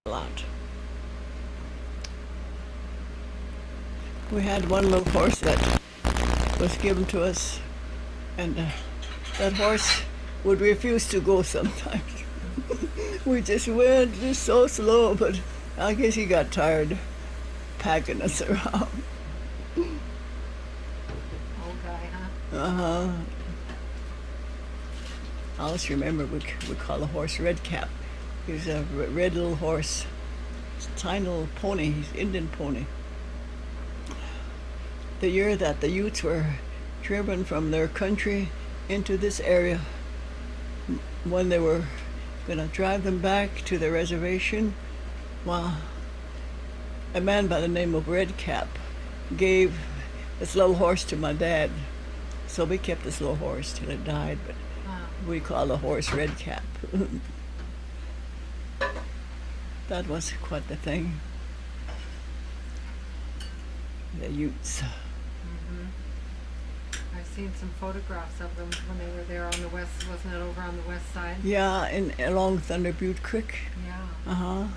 a lot. We had one little horse that was given to us, and that horse would refuse to go sometimes. We just went just so slow, but I guess he got tired packing us around. Old guy, huh? Uh-huh. I always remember we call the horse Red Cap. He's a red little horse. He's a tiny little pony. He's an Indian pony. The year that the Utes were driven from their country into this area, when they were going to drive them back to the reservation, well, a man by the name of Red Cap gave this little horse to my dad. So we kept this little horse till it died, but we call the horse Red Cap. That was quite the thing. The Utes. I've seen some photographs of them when they were there on the west, wasn't it over on the west side? Yeah, along Thunder Butte Creek. Yeah. Uh-huh.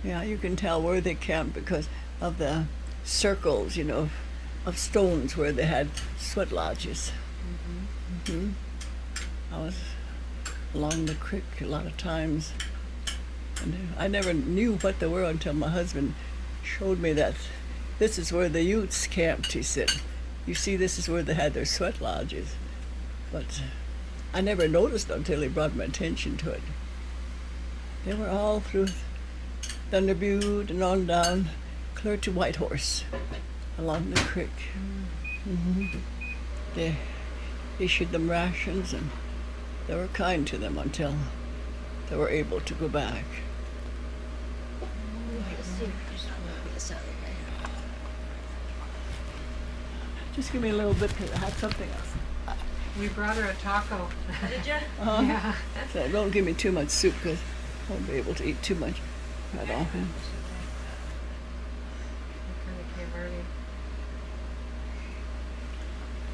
Yeah, you can tell where they camped because of the circles, you know, of stones where they had sweat lodges. I was along the creek a lot of times, and I never knew what they were until my husband showed me that this is where the Utes camped, he said. You see, this is where they had their sweat lodges. But I never noticed until he brought my attention to it. They were all through Thunder Butte and on down, clear to Whitehorse, along the creek. They issued them rations, and they were kind to them until they were able to go back. Just give me a little bit because I have something else. We brought her a taco. Did you? Yeah. So don't give me too much soup because I won't be able to eat too much right often. We kind of came early.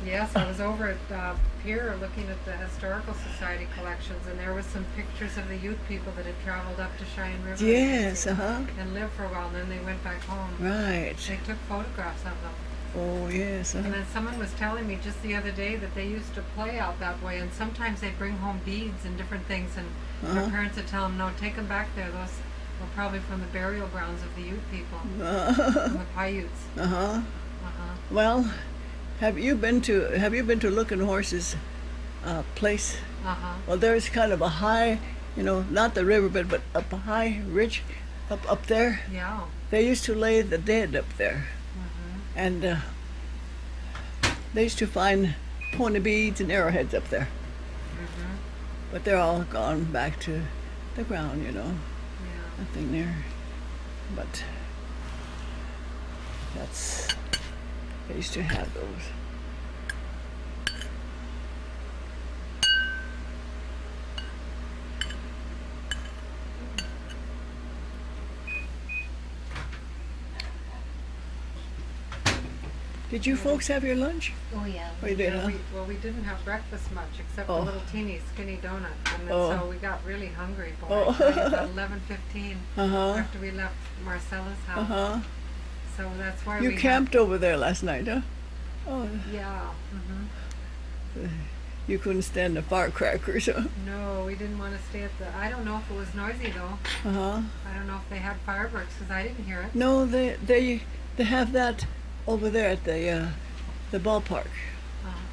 Yes, I was over at Pier looking at the Historical Society collections, and there was some pictures of the Ute people that had traveled up to Cheyenne River. Yes, and lived for a while, and then they went back home. Right. They took photographs of them. Oh, yes. And then someone was telling me just the other day that they used to play out that way, and sometimes they'd bring home beads and different things, and their parents would tell them, no, take them back there. Those were probably from the burial grounds of the Ute people, from the Paiutes. Well, have you been to Looking Horse's place? Well, there's kind of a high, you know, not the river, but up a high ridge up there. Yeah. They used to lay the dead up there. And they used to find pony beads and arrowheads up there. But they're all gone back to the ground, you know. Yeah. Nothing there. But they used to have those. Did you folks have your lunch? Oh, yeah. Oh, you did, huh? We didn't have breakfast much except Oh. a little teeny skinny donut, and then Oh. so we got really hungry. Boy, Oh. about 11:15 Uh-huh. after we left Marcella's house. Uh-huh. So that's why You we camped over there last night, huh? Oh, Yeah. you couldn't stand the firecrackers, huh? No, we didn't want to stay at the. I don't know if it was noisy though. Uh-huh. I don't know if they had fireworks because I didn't hear it. No, they have that over there at the ballpark.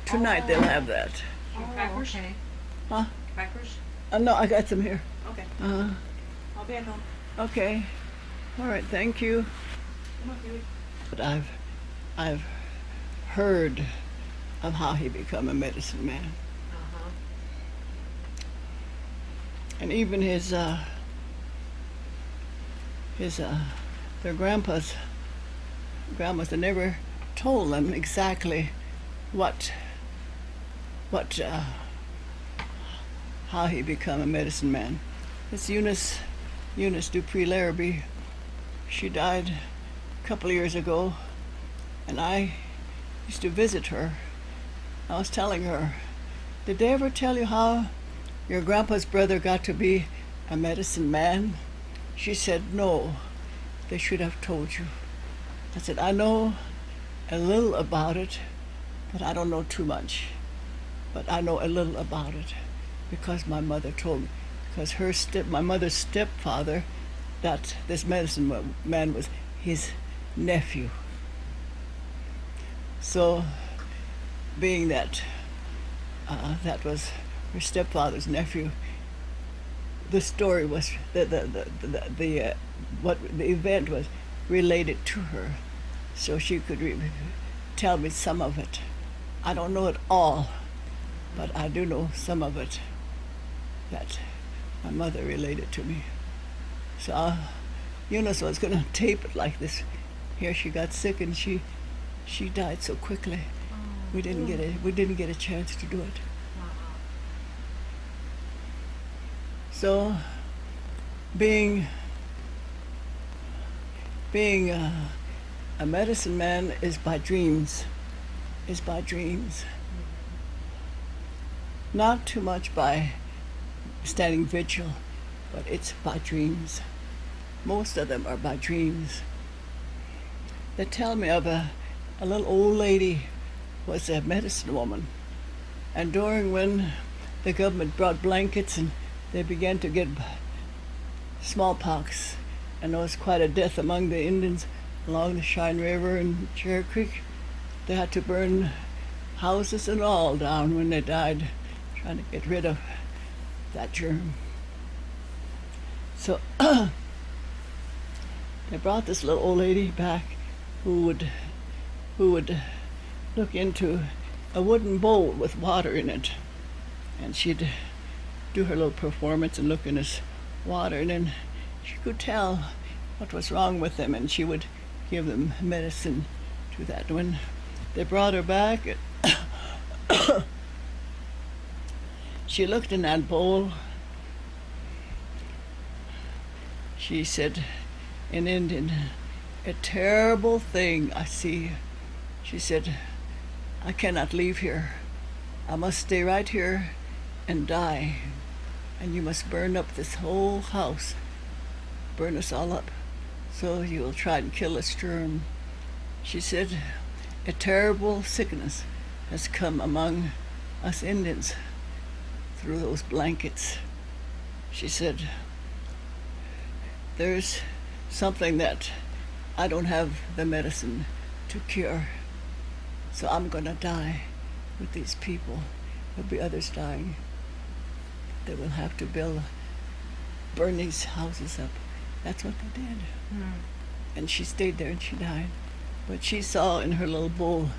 Tonight they'll have that. Oh, okay. Huh? Crackers? No, I got some here. Okay. Uh-huh. I'll be at home. Okay. All right, thank you. Come on, Huey. But I've heard of how he became a medicine man. And even their grandmas, they never told them exactly how he became a medicine man. It's Eunice Dupree Larrabee. She died a couple of years ago, and I used to visit her. I was telling her, did they ever tell you how your grandpa's brother got to be a medicine man? She said, no, they should have told you. I said, I know a little about it, but I don't know too much. But I know a little about it because my mother told me. Because my mother's stepfather, that this medicine man was his nephew. So, being that that was her stepfather's nephew, the story was the event was related to her, so she could tell me some of it. I don't know it all, but I do know some of it that my mother related to me. So Eunice was going to tape it like this. Here she got sick and she died so quickly. We didn't get a chance to do it. So being a medicine man is by dreams. Not too much by standing vigil, but it's by dreams. Most of them are by dreams. They tell me of a little old lady was a medicine woman, and during when the government brought blankets and they began to get smallpox, and there was quite a death among the Indians along the Cheyenne River and Cherry Creek. They had to burn houses and all down when they died, trying to get rid of that germ. So they brought this little old lady back who would look into a wooden bowl with water in it, and she'd do her little performance and look in this water, and then she could tell what was wrong with them, and she would give them medicine to that. When they brought her back, she looked in that bowl. She said in Indian, "A terrible thing I see." She said, "I cannot leave here. I must stay right here and die. And you must burn up this whole house. Burn us all up. So you'll try and kill this germ." She said, "A terrible sickness has come among us Indians through those blankets." She said, "There's something that I don't have the medicine to cure. So I'm gonna die with these people. There'll be others dying. They will have to burn these houses up." That's what they did. And she stayed there and she died. But she saw in her little bowl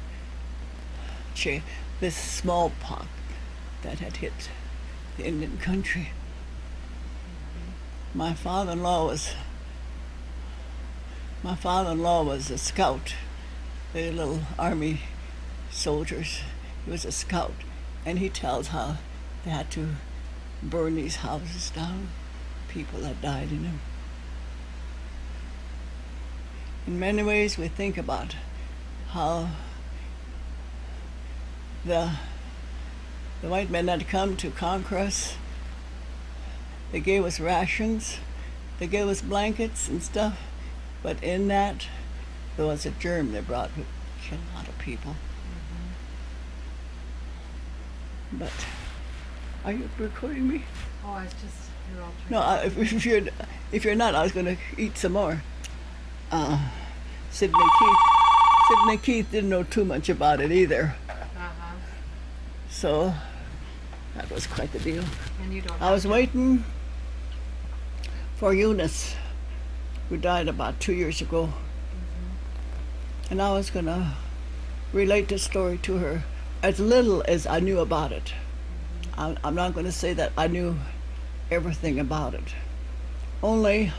this smallpox that had hit the Indian country. My father-in-law was a scout. The little army soldiers. He was a scout, and he tells how they had to burn these houses down. People that died in them. In many ways, we think about how the white men had come to conquer us. They gave us rations, they gave us blankets and stuff, but in that there was a germ they brought that killed a lot of people. But are you recording me? Oh, it's just you're all No, if you're not, I was going to eat some more. Sidney Keith didn't know too much about it either. So that was quite the deal. And you don't. I was waiting for Eunice, who died about 2 years ago, and I was going to relate the story to her as little as I knew about it. I'm not going to say that I knew everything about it. Only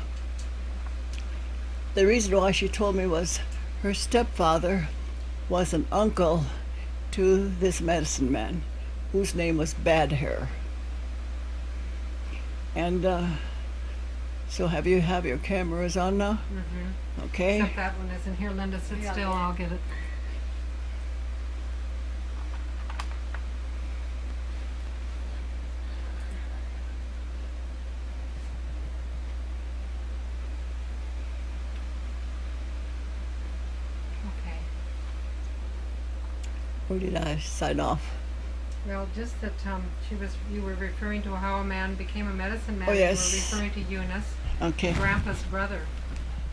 the reason why she told me was her stepfather was an uncle to this medicine man, whose name was Bad Hair. And so have your cameras on now? Okay. Except that one isn't here. Linda, sit still. I'll get it. Or did I sign off? Well, just that you were referring to how a man became a medicine man. Oh, yes. You were referring to Eunice, Okay. Grandpa's brother,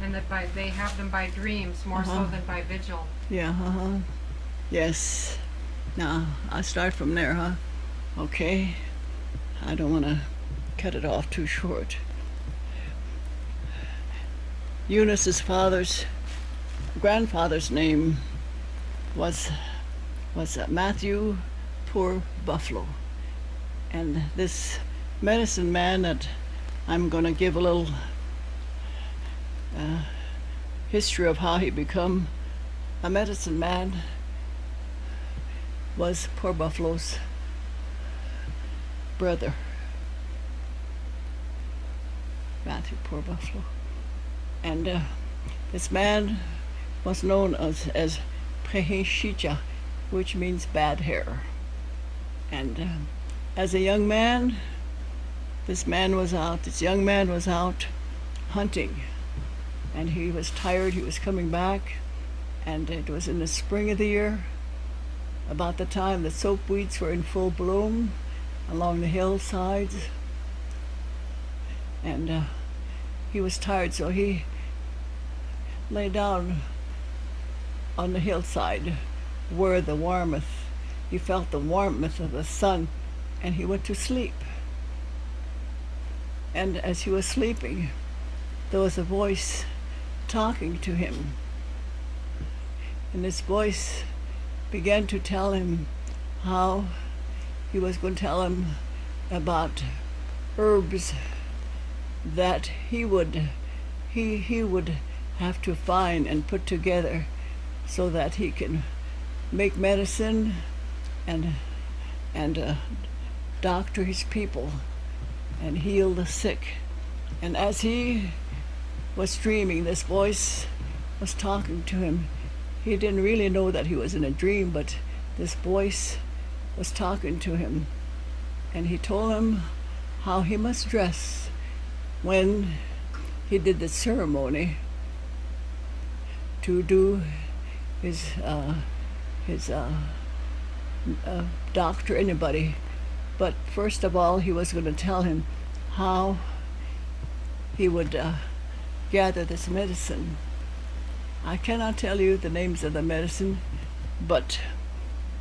and that they have them by dreams more so than by vigil. Yeah, yes. Now, I start from there, huh? Okay. I don't want to cut it off too short. Eunice's grandfather's name was Matthew Poor Buffalo. And this medicine man that I'm going to give a little history of how he become a medicine man was Poor Buffalo's brother, Matthew Poor Buffalo. And this man was known as Preheshicha, which means bad hair. And as a young man, this young man was out hunting, and he was tired. He was coming back, and it was in the spring of the year, about the time the soapweeds were in full bloom along the hillsides. And he was tired, so he lay down on the hillside where he felt the warmth of the sun, and he went to sleep. And as he was sleeping, there was a voice talking to him. And this voice began to tell him how he was going to tell him about herbs that he would have to find and put together so that he can make medicine and doctor his people and heal the sick. And as he was dreaming, this voice was talking to him. He didn't really know that he was in a dream, but this voice was talking to him. And he told him how he must dress when he did the ceremony to do his doctor anybody. But first of all, he was going to tell him how he would gather this medicine. I cannot tell you the names of the medicine, but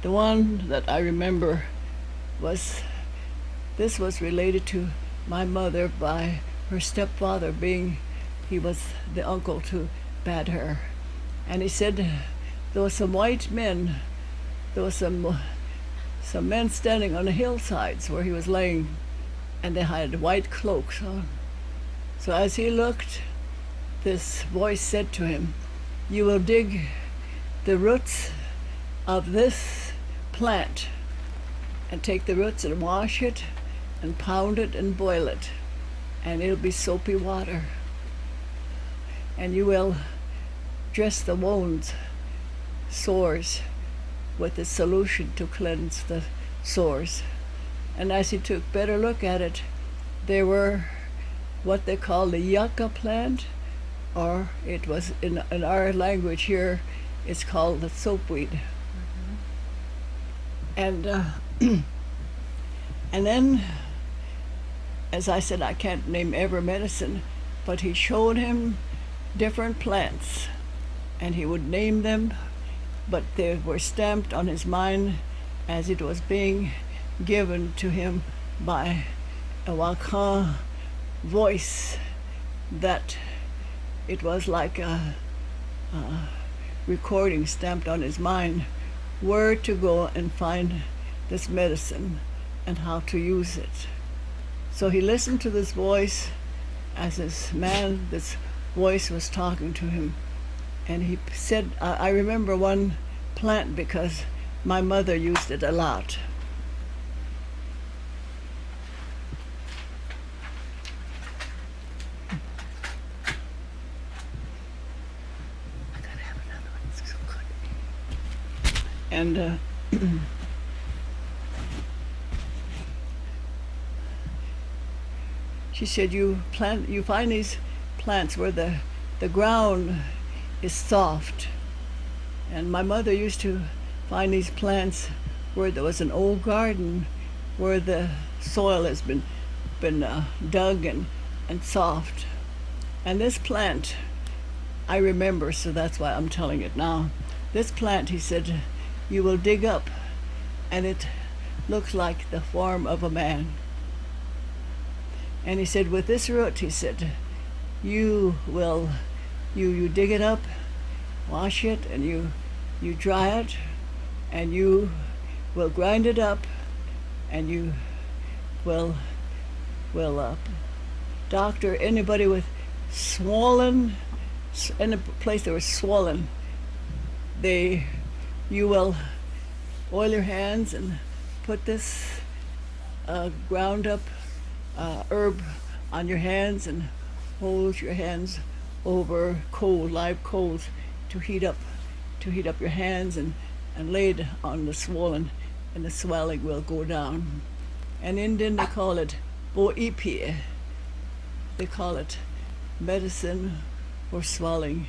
the one that I remember this was related to my mother by her stepfather, he was the uncle to Bad Hair. And he said there were some white men, there were some men standing on the hillsides where he was laying, and they had white cloaks on. So as he looked, this voice said to him, "You will dig the roots of this plant and take the roots and wash it and pound it and boil it, and it'll be soapy water. And you will dress the wounds, sores, with the solution to cleanse the sores." And as he took better look at it, there were what they call the yucca plant, or it was in our language here, it's called the soapweed. And and then, as I said, I can't name every medicine, but he showed him different plants, and he would name them, but they were stamped on his mind as it was being given to him by a Wakan voice, that it was like a recording stamped on his mind where to go and find this medicine and how to use it. So he listened to this voice as this voice was talking to him. And he said, I remember one plant because my mother used it a lot. I gotta have another one, it's so good. And she said, you find these plants where the ground is soft. And my mother used to find these plants where there was an old garden where the soil has been dug and soft. And this plant, I remember, so that's why I'm telling it now. This plant, he said, you will dig up, and it looks like the form of a man. And he said, with this root, he said, you dig it up, wash it, and you dry it, and you will grind it up, and you will doctor anybody with swollen, in a place that was swollen. You will oil your hands and put this ground up herb on your hands and hold your hands over live coals to heat up your hands and lay it on the swollen, and the swelling will go down. And in Indian they call it boipi. They call it medicine for swelling.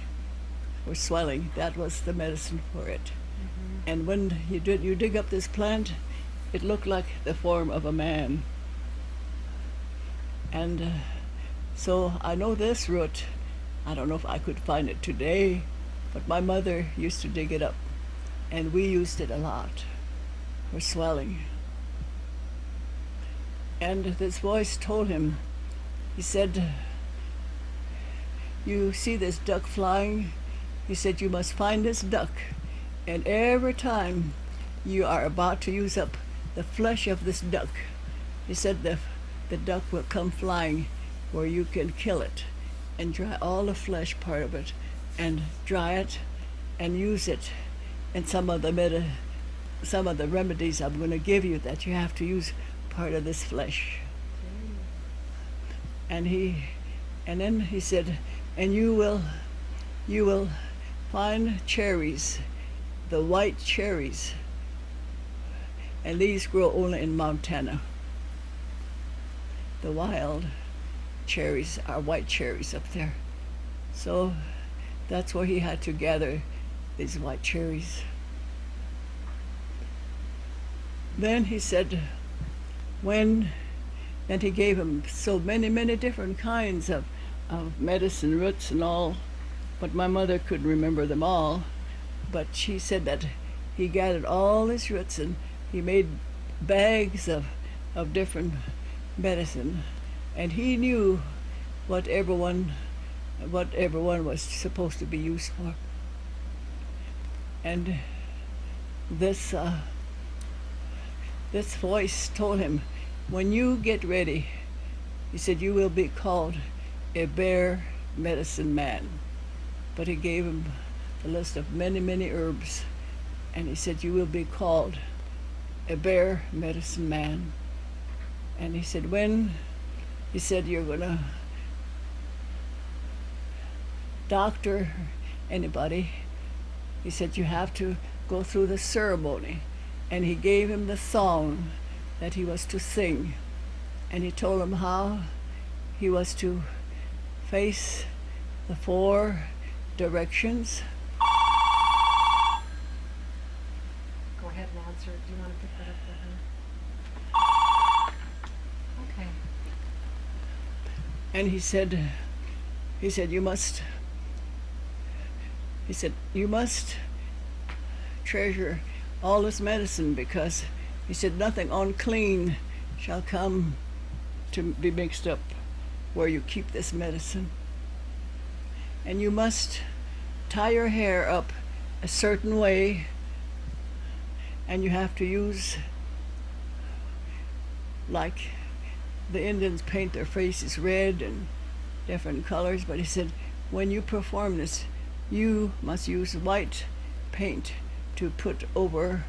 That was the medicine for it. Mm-hmm. And when you dig up this plant, it looked like the form of a man. And so I know this root. I don't know if I could find it today, but my mother used to dig it up, and we used it a lot for swelling. And this voice told him, he said, you see this duck flying? He said, you must find this duck, and every time you are about to use up the flesh of this duck, he said, the duck will come flying where you can kill it and dry all the flesh part of it and dry it and use it in some of the remedies I'm going to give you, that you have to use part of this flesh. And then he said, and you will find cherries, the white cherries, and these grow only in Montana. The wild cherries are white cherries up there. So that's where he had to gather these white cherries. Then he said, then he gave him so many different kinds of medicine roots and all, but my mother couldn't remember them all. But she said that he gathered all his roots and he made bags of different medicine, and he knew what everyone was supposed to be used for. And this voice told him, when you get ready, he said, you will be called a bear medicine man. But he gave him a list of many herbs, and he said, you will be called a bear medicine man. And he said, you're gonna doctor anybody, he said, you have to go through the ceremony. And he gave him the song that he was to sing, and he told him how he was to face the 4 directions. Go ahead and answer it. Do you want to pick that up for her? Okay. And he said you must treasure all this medicine, because he said nothing unclean shall come to be mixed up where you keep this medicine. And you must tie your hair up a certain way, and you have to use, like the Indians paint their faces red and different colors, but he said when you perform this, you must use white paint to put over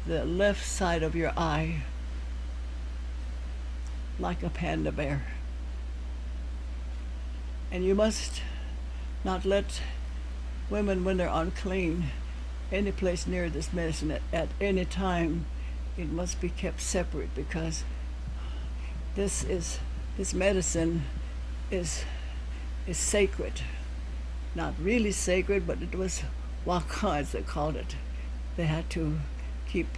the left side of your eye, like a panda bear. And you must not let women, when they're unclean, any place near this medicine at any time. It must be kept separate, because this medicine is sacred. Not really sacred, but it was waka, as they called it. they had to keep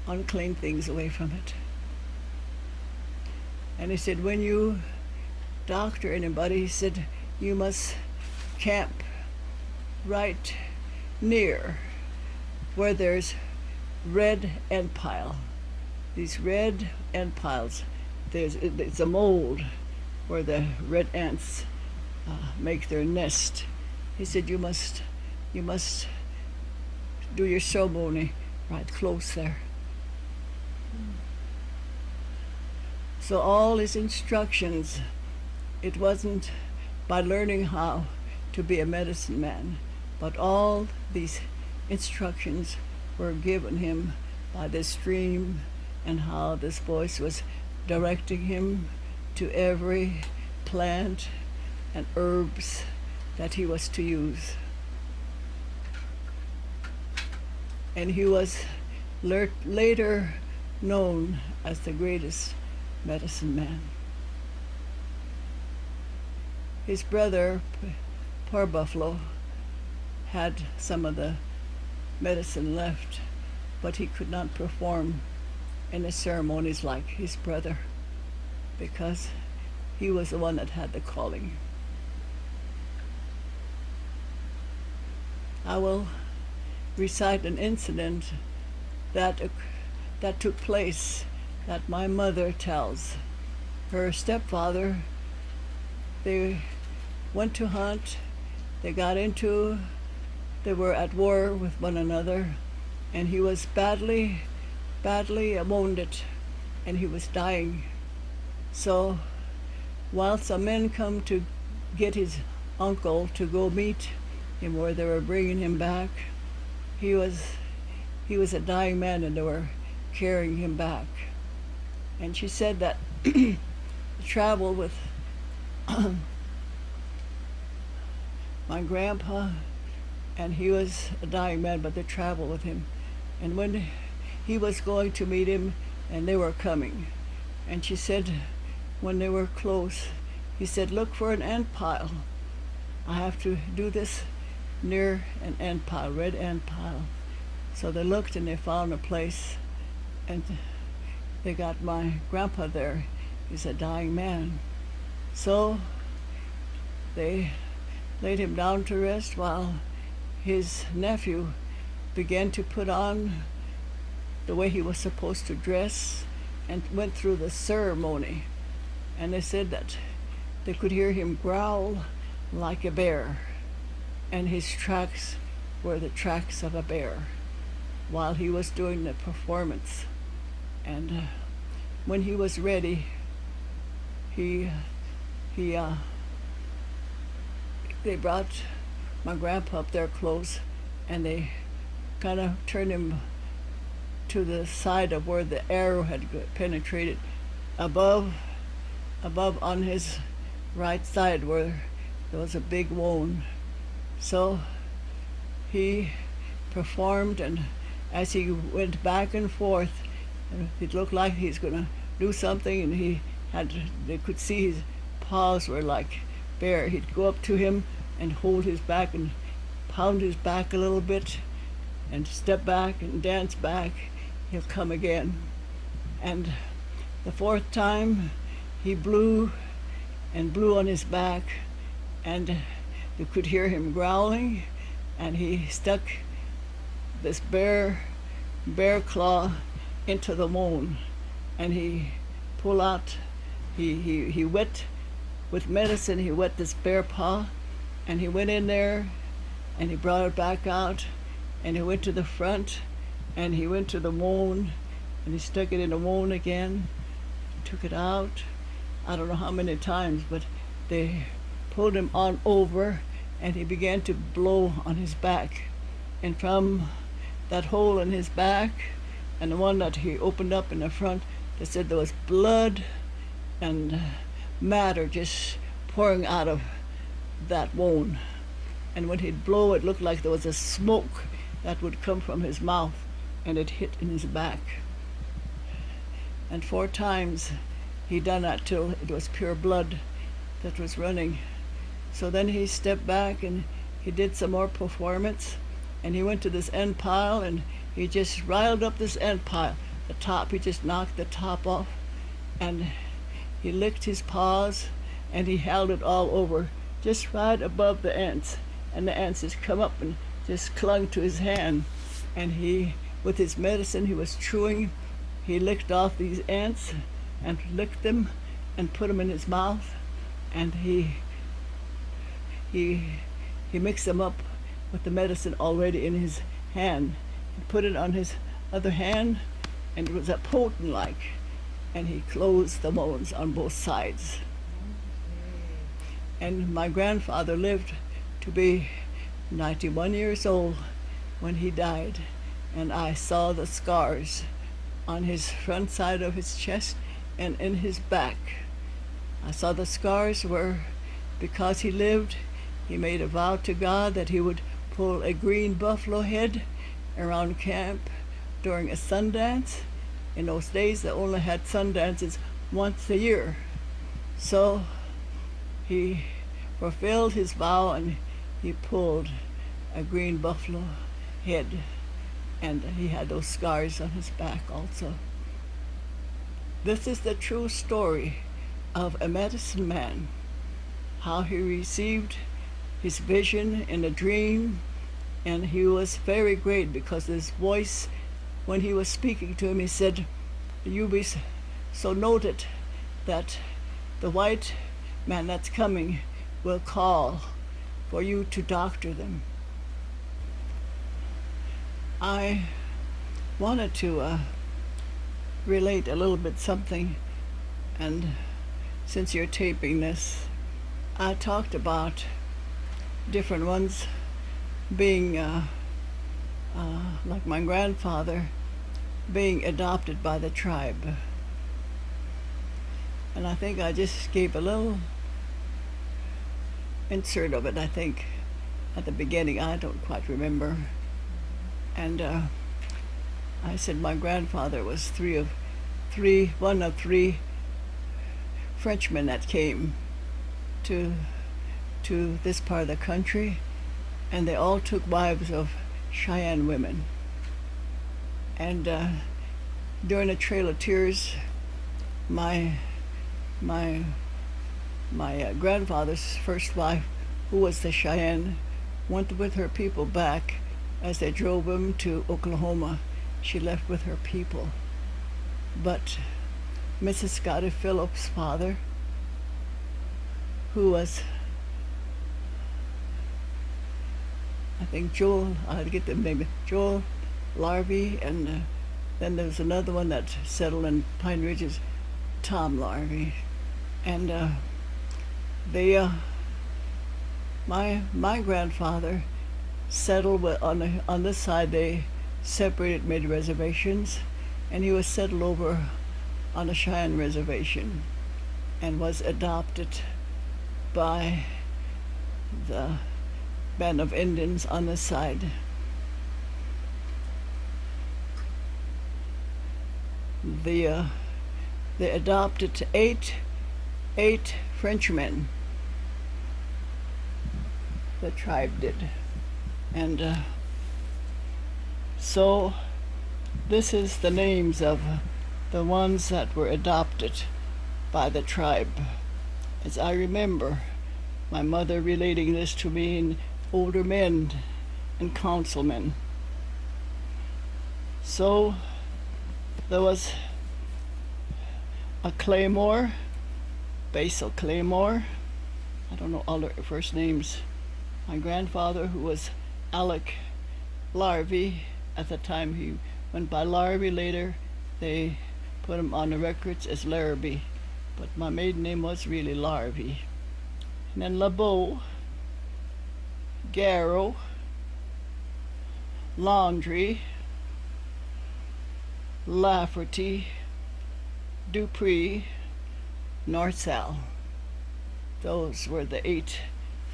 unclean things away from it. And he said, when you doctor anybody, he said, you must camp right near where there's red ant pile. These red ant piles, it's a mold where the red ants make their nest. He said, you must do your ceremony right close there. So all his instructions, it wasn't by learning how to be a medicine man, but all these instructions were given him by this dream, and how this voice was directing him to every plant and herbs that he was to use. And he was later known as the greatest medicine man. His brother, Poor Buffalo, had some of the medicine left, but he could not perform any ceremonies like his brother because he was the one that had the calling. I will recite an incident that took place that my mother tells. Her stepfather, they went to hunt, they were at war with one another, and he was badly wounded, and he was dying. So while some men come to get his uncle to go meet him where they were bringing him back, he was a dying man, and they were carrying him back. And she said that travel with my grandpa, and he was a dying man, but they traveled with him. And when he was going to meet him, and they were coming, and she said when they were close, he said, look for an ant pile. I have to do this near an ant pile, red ant pile. So they looked and they found a place, and they got my grandpa there. He's a dying man. So they laid him down to rest while his nephew began to put on the way he was supposed to dress and went through the ceremony. And they said that they could hear him growl like a bear, and his tracks were the tracks of a bear while he was doing the performance. And when he was ready, they brought my grandpa up there close, and they kind of turned him to the side of where the arrow had penetrated, above on his right side where there was a big wound. So he performed, and as he went back and forth, it looked like he's going to do something, and they could see his paws were like bear. He'd go up to him and hold his back and pound his back a little bit and step back and dance back. He'll come again. And the fourth time he blew and blew on his back, and you could hear him growling, and he stuck this bear claw into the wound, and he pulled out, he wet with medicine, he wet this bear paw, and he went in there and he brought it back out, and he went to the front and he went to the wound and he stuck it in the wound again, took it out. I don't know how many times, but they pulled him on over and he began to blow on his back. And from that hole in his back and the one that he opened up in the front, they said there was blood and matter just pouring out of that wound. And when he'd blow, it looked like there was a smoke that would come from his mouth, and it hit in his back. And 4 times he done that till it was pure blood that was running. So then he stepped back and he did some more performance, and he went to this end pile, and he just riled up this end pile. The top, he just knocked the top off, and he licked his paws, and he held it all over, just right above the ants. And the ants just come up and just clung to his hand. And he, with his medicine he was chewing, he licked off these ants and licked them and put them in his mouth. And he mixed them up with the medicine already in his hand. He put it on his other hand, and it was a potent like, and he closed the wounds on both sides. And my grandfather lived to be 91 years old when he died, and I saw the scars on his front side of his chest and in his back. I saw the scars where, because he lived, he made a vow to God that he would pull a green buffalo head around camp during a Sundance. In those days, they only had Sundances once a year. So he fulfilled his vow, and he pulled a green buffalo head, and he had those scars on his back also. This is the true story of a medicine man, how he received his vision in a dream, and he was very great because his voice, when he was speaking to him, he said, "You be so noted that the white man that's coming will call for you to doctor them." I wanted to relate a little bit something, and since you're taping this, I talked about different ones being like my grandfather being adopted by the tribe. And I think I just gave a little insert of it, I think, at the beginning. I don't quite remember. And I said my grandfather was one of three Frenchmen that came to this part of the country, and they all took wives of Cheyenne women. And during the Trail of Tears, my grandfather's first wife, who was the Cheyenne, went with her people back as they drove him to Oklahoma. She left with her people. But Mrs. Scotty Phillips' father, who was, I think Joel, I get the name, Joel Larvey, and then there was another one that settled in Pine Ridges, Tom Larvey. And my grandfather settled on this side. They separated, made reservations, and he was settled over on a Cheyenne reservation and was adopted by the band of Indians on this side. They adopted eight Frenchmen. The tribe did. And so this is the names of the ones that were adopted by the tribe. As I remember my mother relating this to me, and older men and councilmen. So there was a Claymore, Basil Claymore, I don't know all their first names. My grandfather, who was Alec Larvey, at the time he went by Larvey, later they put him on the records as Larrabee, but my maiden name was really Larvey. And then LeBeau, Garrow, Laundry, Lafferty, Dupree, Northsal. Those were the 8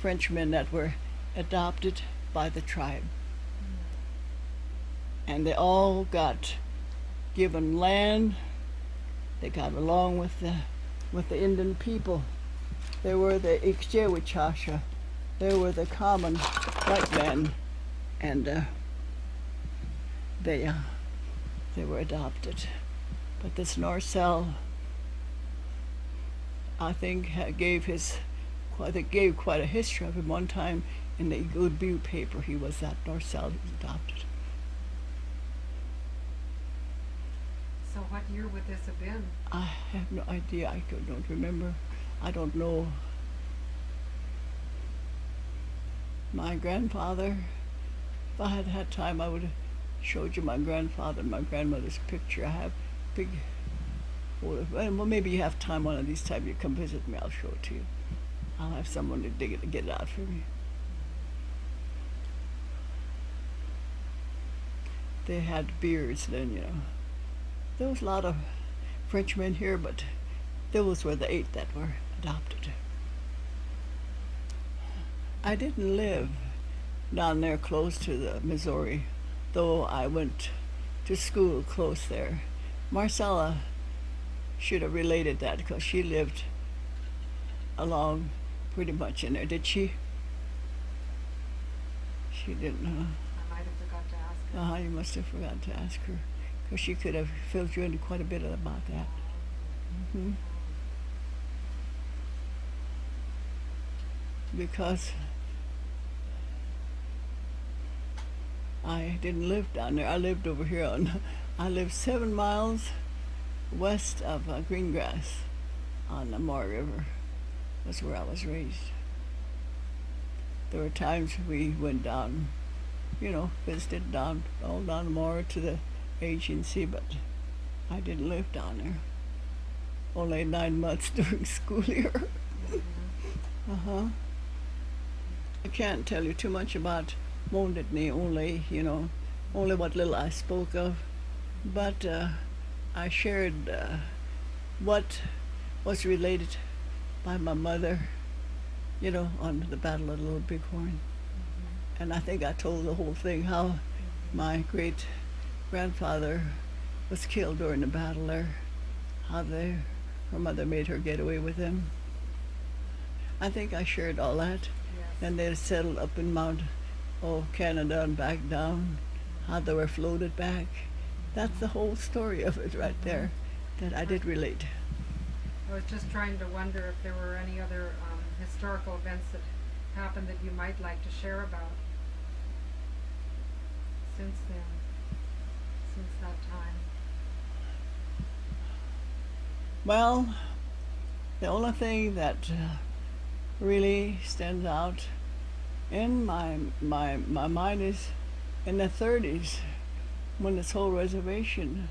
Frenchmen that were adopted by the tribe. And they all got given land. They got along with the Indian people. They were the Ixchewichasha. They were the common white men. and they were adopted. But this Norcell, I think, gave quite a history of him. One time in the Good View paper, he was that Norcell who was adopted. So what year would this have been? I have no idea. Don't remember. I don't know. My grandfather, if I had had time, I would have showed you my grandfather and my grandmother's picture. I have big photos. Well, maybe you have time one of these times you come visit me, I'll show it to you. I'll have someone to dig it and get it out for me. They had beards then, you know. There was a lot of Frenchmen here, but those were the 8 that were adopted. I didn't live down there close to the Missouri, though I went to school close there. Marcella should have related that because she lived along pretty much in there. Did she? She didn't, huh? I might have forgot to ask her. You must have forgotten to ask her, because she could have filled you in quite a bit about that. Mm-hmm. Because I didn't live down there. I lived over here I lived 7 miles west of Greengrass on the Moore River. That's where I was raised. There were times we went down, you know, visited down the Moore to the agency, but I didn't live down there. Only 9 months during school year. I can't tell you too much about Mandan, only what little I spoke of, but I shared what was related by my mother, you know, on the Battle of the Little Bighorn. And I think I told the whole thing, how my great grandfather was killed during the battle there, how her mother made her get away with him. I think I shared all that. Yes. And they settled up in Canada and back down, how they were floated back. That's the whole story of it right there that I did relate. I was just trying to wonder if there were any other historical events that happened that you might like to share about since then, since that time. Well, the only thing that really stands out in my mind is in the 30s, when this whole reservation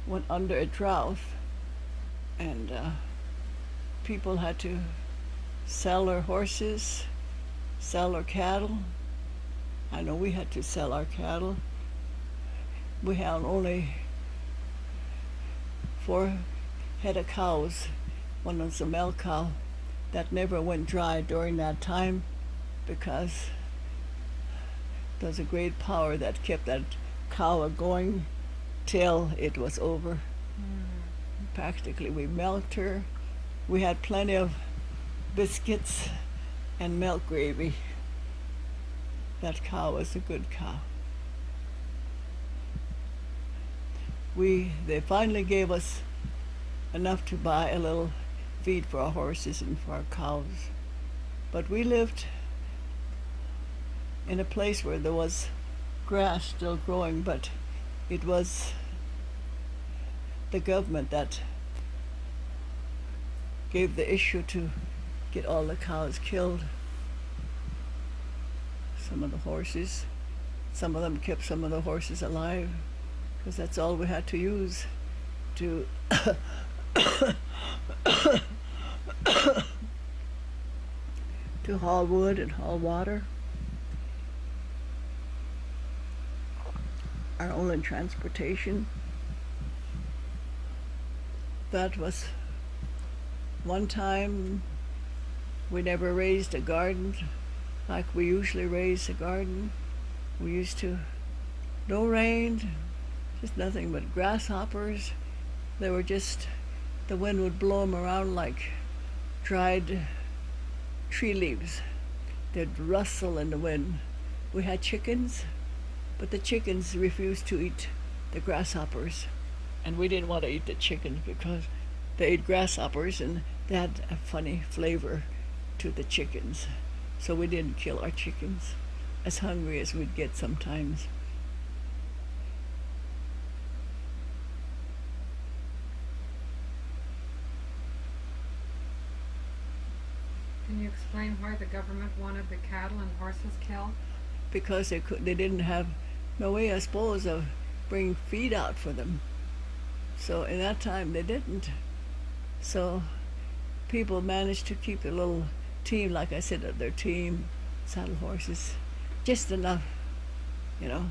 went under a drought, and people had to sell their horses, sell their cattle. I know we had to sell our cattle. We had only 4 head of cows. One was a milk cow that never went dry during that time, because there was a great power that kept that cow going till it was over. Practically, we milked her. We had plenty of biscuits and milk gravy. That cow was a good cow. They finally gave us enough to buy a little feed for our horses and for our cows. But we lived in a place where there was grass still growing, but it was the government that gave the issue to get all the cows killed. Some of the horses, some of them kept some of the horses alive, because that's all we had to use to to haul wood and haul water. Our only transportation. That was one time we never raised a garden like we usually raise a garden. We used to, no rain, just nothing but grasshoppers. They were just, the wind would blow them around like dried tree leaves. They'd rustle in the wind we had chickens, but the chickens refused to eat the grasshoppers. And we didn't want to eat the chickens because they ate grasshoppers and they had a funny flavor to the chickens. So we didn't kill our chickens, as hungry as we'd get sometimes. Can you explain why the government wanted the cattle and horses killed? Because they didn't have no way, I suppose, of bringing feed out for them. So in that time they didn't. So people managed to keep a little team, like I said, their team, saddle horses, just enough, you know.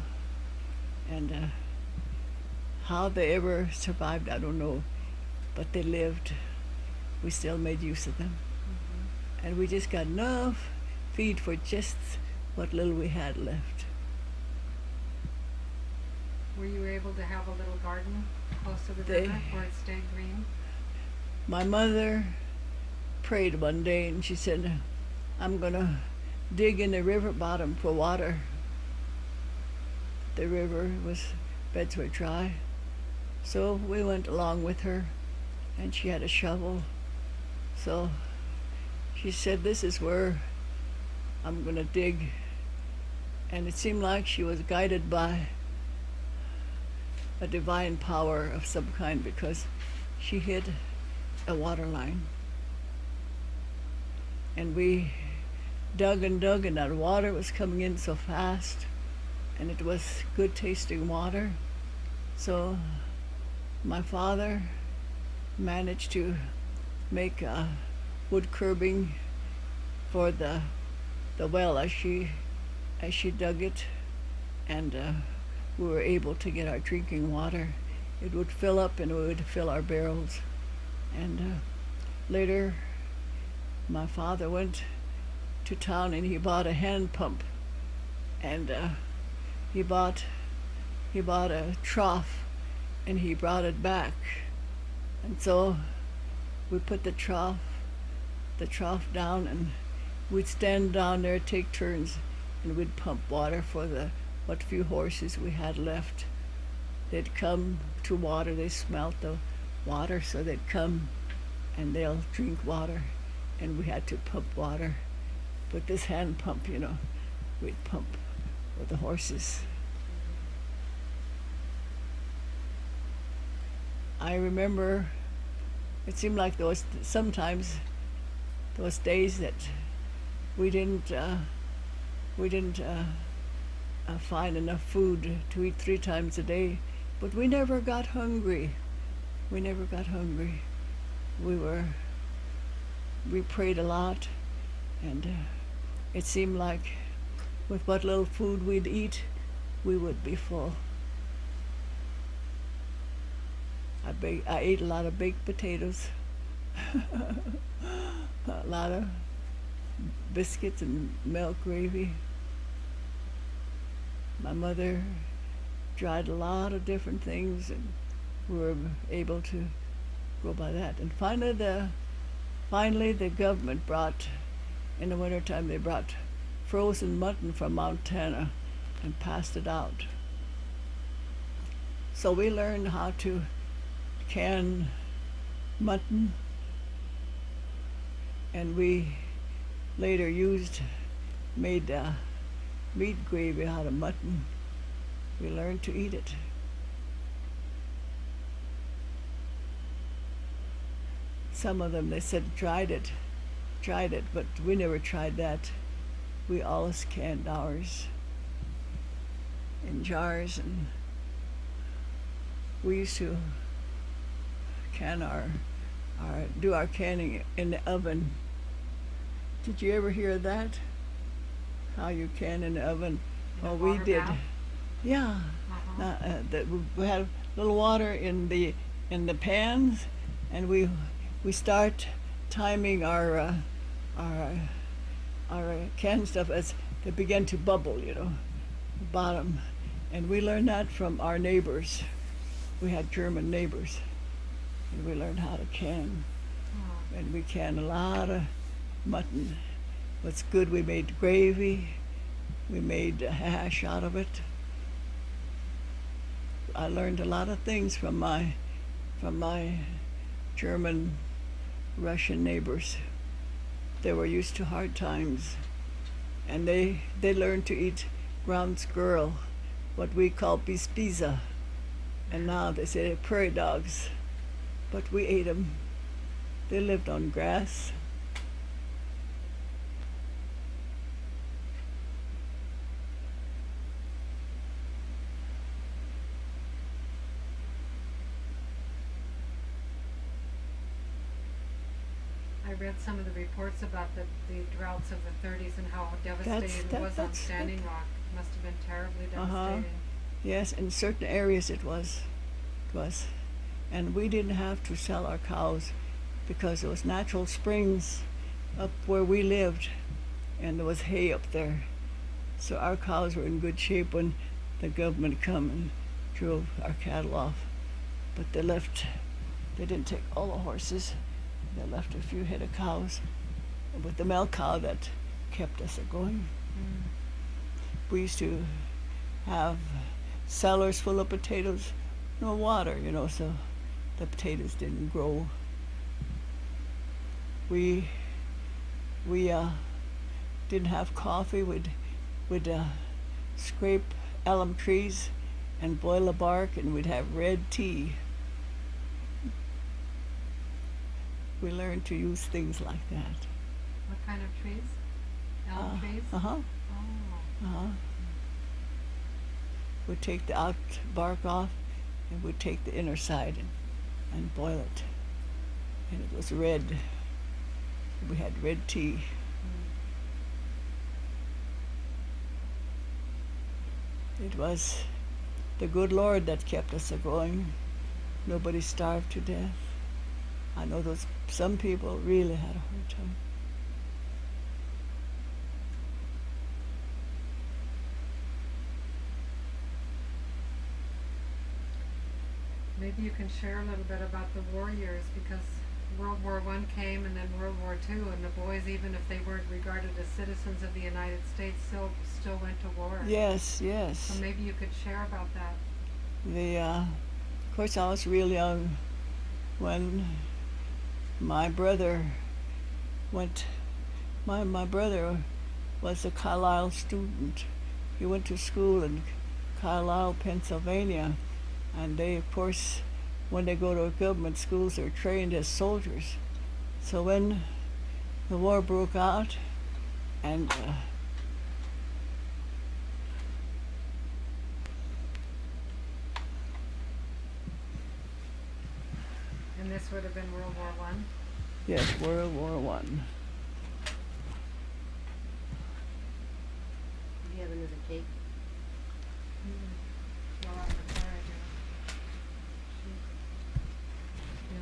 And how they ever survived, I don't know, but they lived. We still made use of them. And we just got enough feed for just what little we had left. Were you able to have a little garden close to the river where it stayed green? My mother prayed one day and she said, I'm gonna dig in the river bottom for water. The river beds were dry. So we went along with her and she had a shovel. So she said, this is where I'm gonna dig. And it seemed like she was guided by a divine power of some kind because she hit a water line. And we dug and that water was coming in so fast, and it was good tasting water. So my father managed to make wood curbing for the well as she dug it, and we were able to get our drinking water. It would fill up and we would fill our barrels. And later my father went to town and he bought a hand pump, and he bought a trough and he brought it back. And so we put the trough down and we'd stand down there, take turns, and we'd pump water for what few horses we had left. They'd come to water, they smelt the water, so they'd come and they'll drink water, and we had to pump water with this hand pump, you know. We'd pump with the horses. I remember it seemed like sometimes those days that we didn't find enough food to eat 3 times a day, but we never got hungry. We never got hungry. We prayed a lot, and it seemed like with what little food we'd eat, we would be full. I ate a lot of baked potatoes, a lot of biscuits and milk gravy. My mother tried a lot of different things, and we were able to go by that. And finally the government brought, in the wintertime, they brought frozen mutton from Montana and passed it out. So we learned how to can mutton, and we later made meat gravy out of mutton. We learned to eat it. Some of them, they said, tried it, but we never tried that. We always canned ours in jars, and we used to do our canning in the oven. Did you ever hear that? How you can in the oven? In a We water did. bath? Yeah. We had a little water in the pans, and we start timing our canned stuff as they begin to bubble, you know, the bottom. And we learned that from our neighbors. We had German neighbors, and we learned how to can. Oh. And we canned a lot of mutton. What's good, we made gravy, We made hash out of it. I learned a lot of things from my German, Russian neighbors. They were used to hard times, and they learned to eat ground squirrel, what we call bispiza, and now they say they're prairie dogs, but we ate them. They lived on grass. I read some of the reports about the droughts of the 30s and how devastating it was on Standing Rock. It must have been terribly devastating. Yes, in certain areas it was. And we didn't have to sell our cows because there was natural springs up where we lived, and there was hay up there. So our cows were in good shape when the government come and drove our cattle off. But they didn't take all the horses. They left a few head of cows with the milk cow that kept us going. We used to have cellars full of potatoes, no water, so the potatoes didn't grow. We didn't have coffee. We'd scrape elm trees and boil the bark, and we'd have red tea. We learned to use things like that. What kind of trees? Elm trees? Oh. We'd take the out bark off, and we'd take the inner side and boil it. And it was red. We had red tea. It was the good Lord that kept us going. Nobody starved to death. I know some people really had a hard time. Maybe you can share a little bit about the war years, because World War I came and then World War II, and the boys, even if they weren't regarded as citizens of the United States, still went to war. Yes. So maybe you could share about that. Of course, I was real young when my brother went. My brother was a Carlisle student. He went to school in Carlisle, Pennsylvania, and they, of course, when they go to government schools, they're trained as soldiers. So when the war broke out, and And this would have been World War I? yes, World War I. Do you have another cake? Well, I'm sorry, yeah,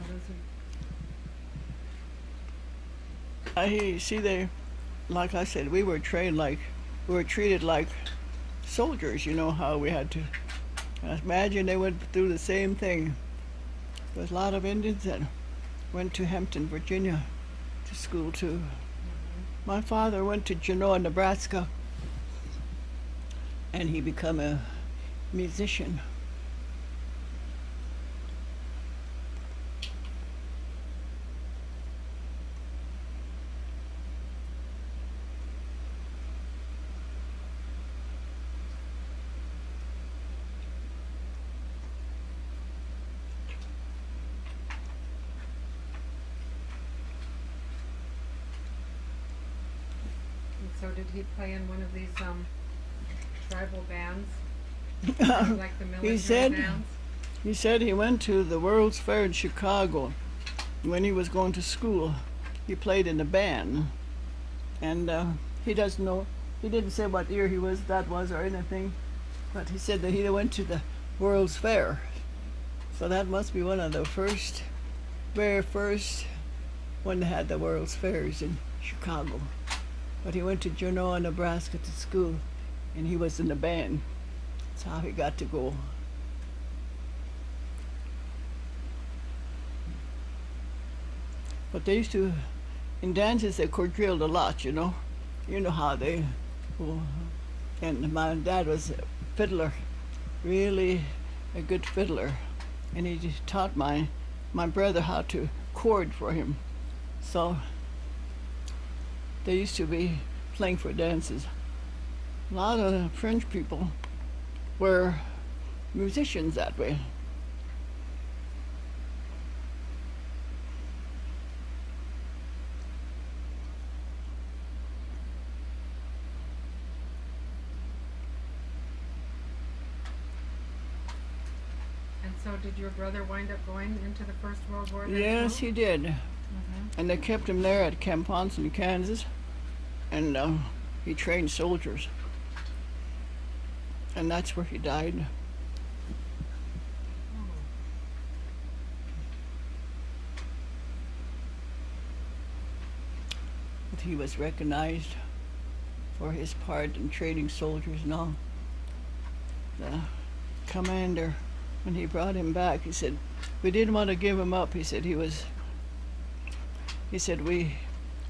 those are... See, like I said, we were treated like soldiers. You know how we had to. I imagine they went through the same thing. There's a lot of Indians that went to Hampton, Virginia, to school too. My father went to Genoa, Nebraska, and he became a musician. So did he play in one of these tribal bands? Like the military bands? He said he went to the World's Fair in Chicago when he was going to school. He played in a band, and he didn't say what year that was or anything, but he said that he went to the World's Fair. So that must be one of the very first when they had the World's Fairs in Chicago. But he went to Genoa, Nebraska to school, and he was in the band. That's how he got to go. But they used to, in dances, they quadrilled a lot, you know. You know how they And my dad was a fiddler, really a good fiddler. And he taught my brother how to chord for him. So they used to be playing for dances. A lot of the French people were musicians that way. And so did your brother wind up going into the First World War then Yes, too? he did. Mm-hmm. And they kept him there at Camp Ponson, Kansas. And he trained soldiers. And that's where he died. But he was recognized for his part in training soldiers and all. The commander, when he brought him back, he said, we didn't want to give him up. He said we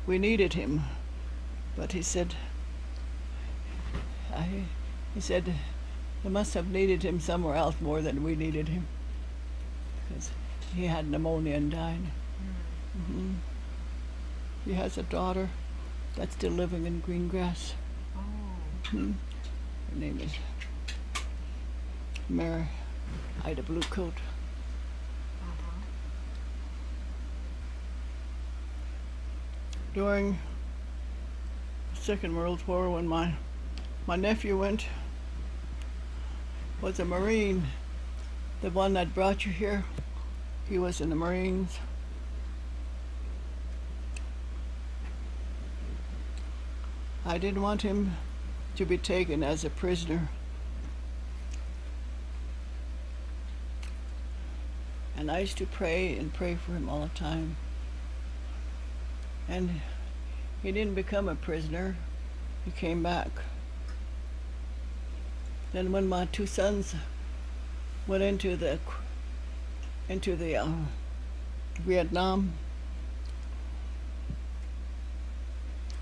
needed him. But he said, they must have needed him somewhere else more than we needed him, because he had pneumonia and died. Mm-hmm. He has a daughter that's still living in Greengrass. Oh. Mm-hmm. Her name is Mary Ida Bluecoat. Uh-huh. During the Second World War, when my nephew was a Marine, the one that brought you here, he was in the Marines. I didn't want him to be taken as a prisoner. And I used to pray and pray for him all the time. And he didn't become a prisoner. He came back. Then when my two sons went into the Vietnam,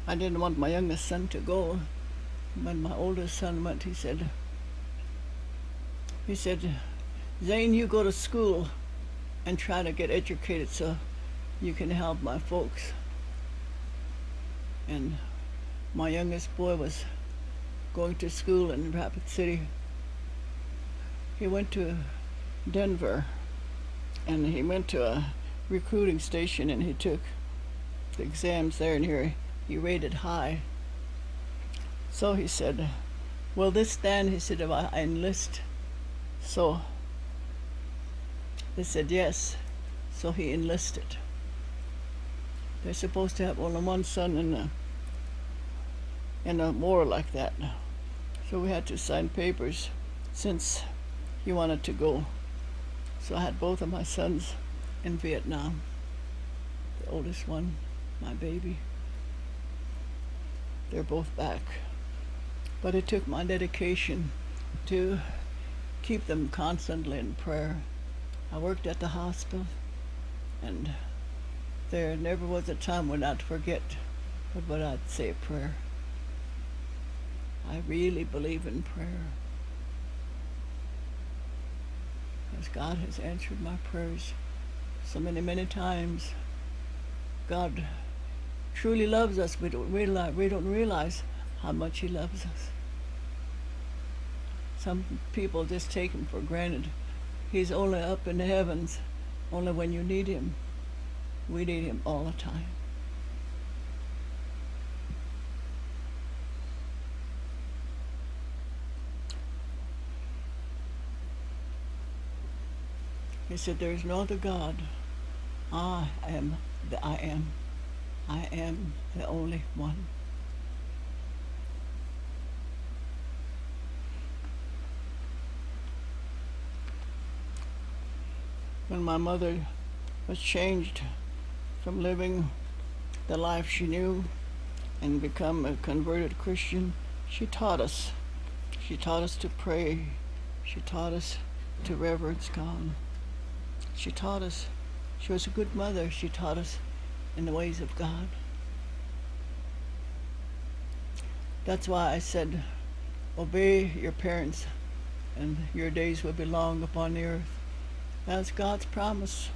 I didn't want my youngest son to go. When my oldest son went, he said, Zane, you go to school and try to get educated so you can help my folks. And my youngest boy was going to school in Rapid City. He went to Denver, and he went to a recruiting station, and he took the exams there, and here he rated high. So he said, will this stand? He said, if I enlist? So they said yes. So he enlisted. They're supposed to have only one son in a war like that. So we had to sign papers since he wanted to go. So I had both of my sons in Vietnam. The oldest one, my baby. They're both back. But it took my dedication to keep them constantly in prayer. I worked at the hospital, and there never was a time when I'd forget but I'd say a prayer. I really believe in prayer, because God has answered my prayers so many times. God truly loves us. We don't realize how much He loves us. Some people just take Him for granted. He's only up in the heavens, only when you need Him. We need Him all the time. He said, there is no other God. I am the I am. I am the only one. When my mother was changed from living the life she knew and become a converted Christian, she taught us. She taught us to pray. She taught us to reverence God. She taught us. She was a good mother. She taught us in the ways of God. That's why I said obey your parents, and your days will be long upon the earth. That's God's promise.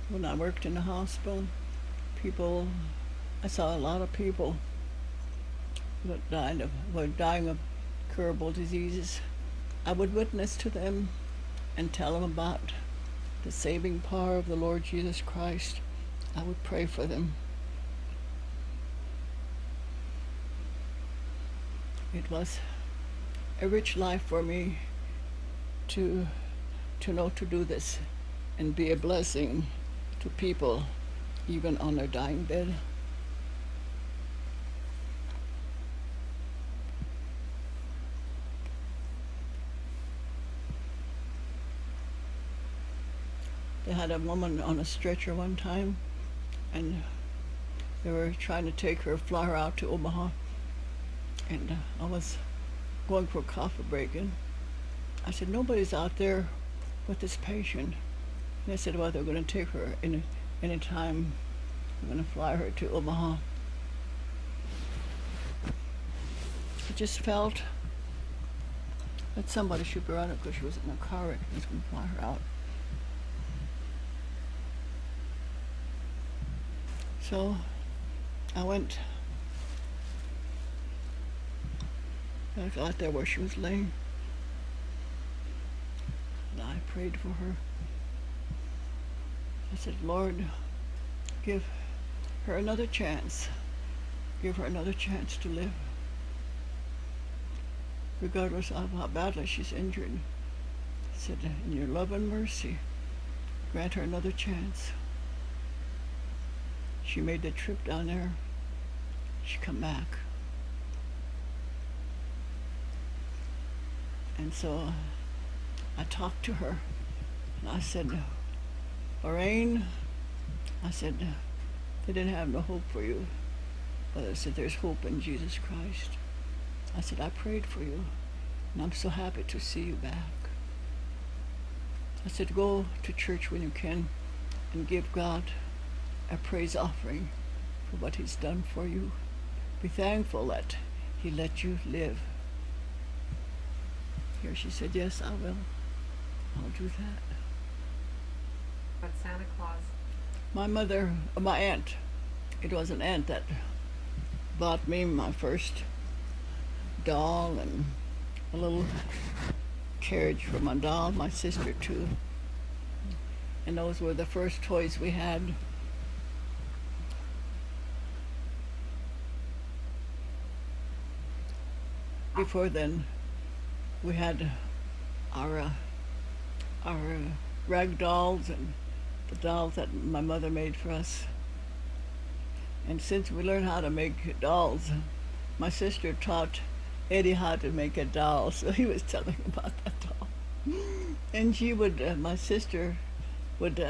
When I worked in the hospital, I saw a lot of people that were dying of curable diseases. I would witness to them and tell them about the saving power of the Lord Jesus Christ. I would pray for them. It was a rich life for me to know to do this and be a blessing to people even on their dying bed. They had a woman on a stretcher one time, and they were trying to take her, fly her out to Omaha, and I was going for a coffee break, and I said, nobody's out there with this patient. And they said, well, they're going to take her any time. They're going to fly her to Omaha. I just felt that somebody should be around her because she was in a car wreck and was going to fly her out. So I went. I got there where she was laying, and I prayed for her. I said, Lord, give her another chance. Give her another chance to live, regardless of how badly she's injured. I said, in your love and mercy, grant her another chance. She made the trip down there. She come back. And so I talked to her, and I said, Lorraine, I said, they didn't have no hope for you, but I said, there's hope in Jesus Christ. I said, I prayed for you, and I'm so happy to see you back. I said, go to church when you can and give God a praise offering for what he's done for you. Be thankful that he let you live. Here she said, yes, I will. I'll do that. But Santa Claus. My aunt, it was an aunt that bought me my first doll and a little carriage for my doll, my sister too. And those were the first toys we had. Before then, we had our rag dolls and the dolls that my mother made for us. And since we learned how to make dolls, my sister taught Eddie how to make a doll, so he was telling about that doll. And she would, my sister would,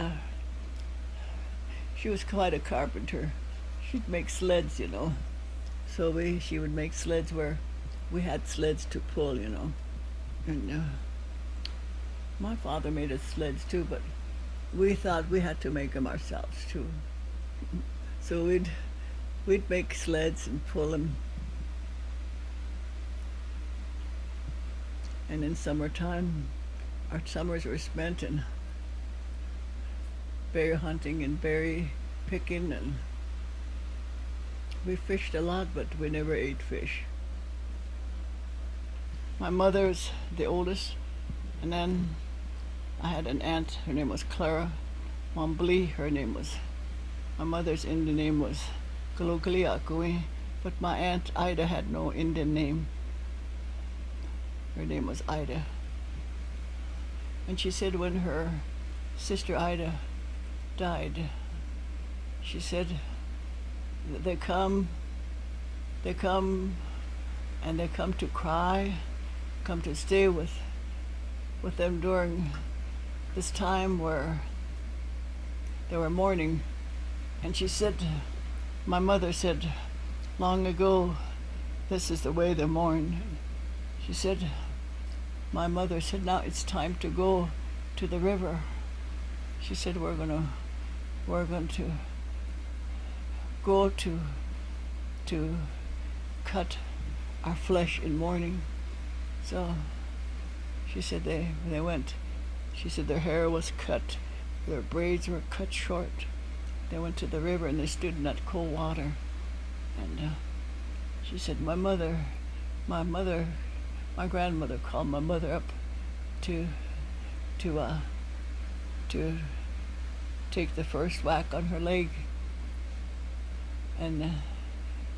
she was quite a carpenter. She'd make sleds, you know. So she would make sleds where we had sleds to pull, you know. And my father made us sleds too, but we thought we had to make them ourselves too. So we'd make sleds and pull them. And in summertime, our summers were spent in berry hunting and berry picking, and we fished a lot, but we never ate fish. My mother's the oldest, and then I had an aunt, her name was Clara. Mombly, her name was, my mother's Indian name was Galogliakui, but my aunt Ida had no Indian name. Her name was Ida. And she said when her sister Ida died, she said, they come and they come to cry, come to stay with them during this time where they were mourning. And she said, my mother said, long ago, this is the way they mourn. she said, my mother said, now it's time to go to the river. She said, we're going to go to cut our flesh in mourning. So she said they went. She said their hair was cut, their braids were cut short. They went to the river and they stood in that cold water. And she said my grandmother called my mother up to take the first whack on her leg. And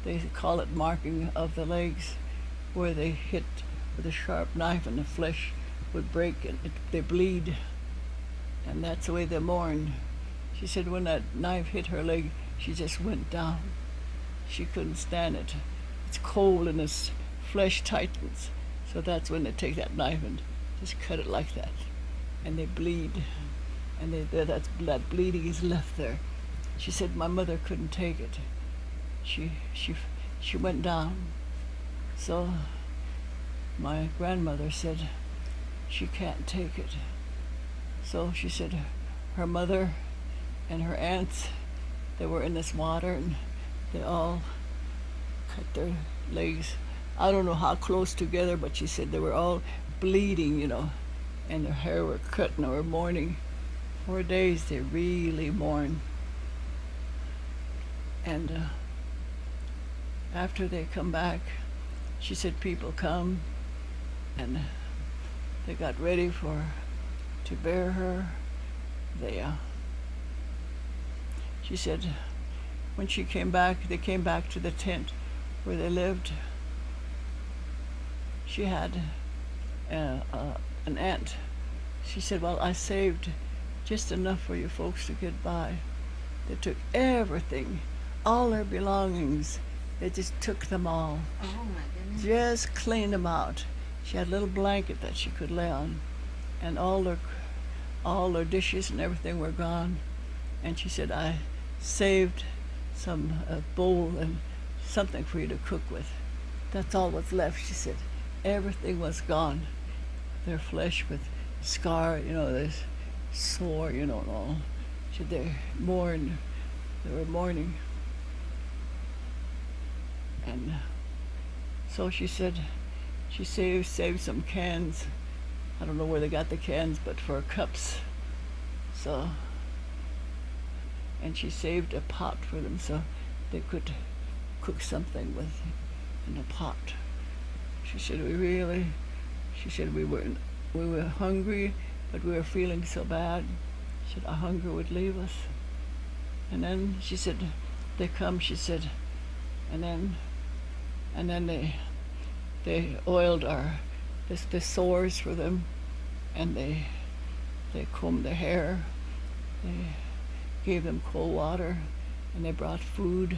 they call it marking of the legs, where they hit with a sharp knife and the flesh would break and they bleed. And that's the way they mourn. She said when that knife hit her leg, she just went down. She couldn't stand it. It's cold and this flesh tightens. So that's when they take that knife and just cut it like that. And they bleed. And that bleeding is left there. She said my mother couldn't take it. She went down. So my grandmother said she can't take it. So she said her mother and her aunts, they were in this water and they all cut their legs. I don't know how close together, but she said they were all bleeding, and their hair were cut and they were mourning. 4 days they really mourn. And after they come back, she said people come and they got ready to bury her. She said when she came back, they came back to the tent where they lived. She had an aunt. She said, well, I saved just enough for you folks to get by. They took everything, all their belongings. They just took them all. Oh my goodness. Just cleaned them out. She had a little blanket that she could lay on, and all their dishes and everything were gone. And she said, I saved some bowl and something for you to cook with. That's all was left, she said. Everything was gone. Their flesh with scar, this sore, and all. She said they were mourning. And so she said she saved some cans. I don't know where they got the cans, but for cups. So, and she saved a pot for them so they could cook something with in a pot. She said we were hungry, but we were feeling so bad. She said our hunger would leave us. And then she said they come, she said, and then they oiled the sores for them, and they combed their hair. They gave them cold water, and they brought food,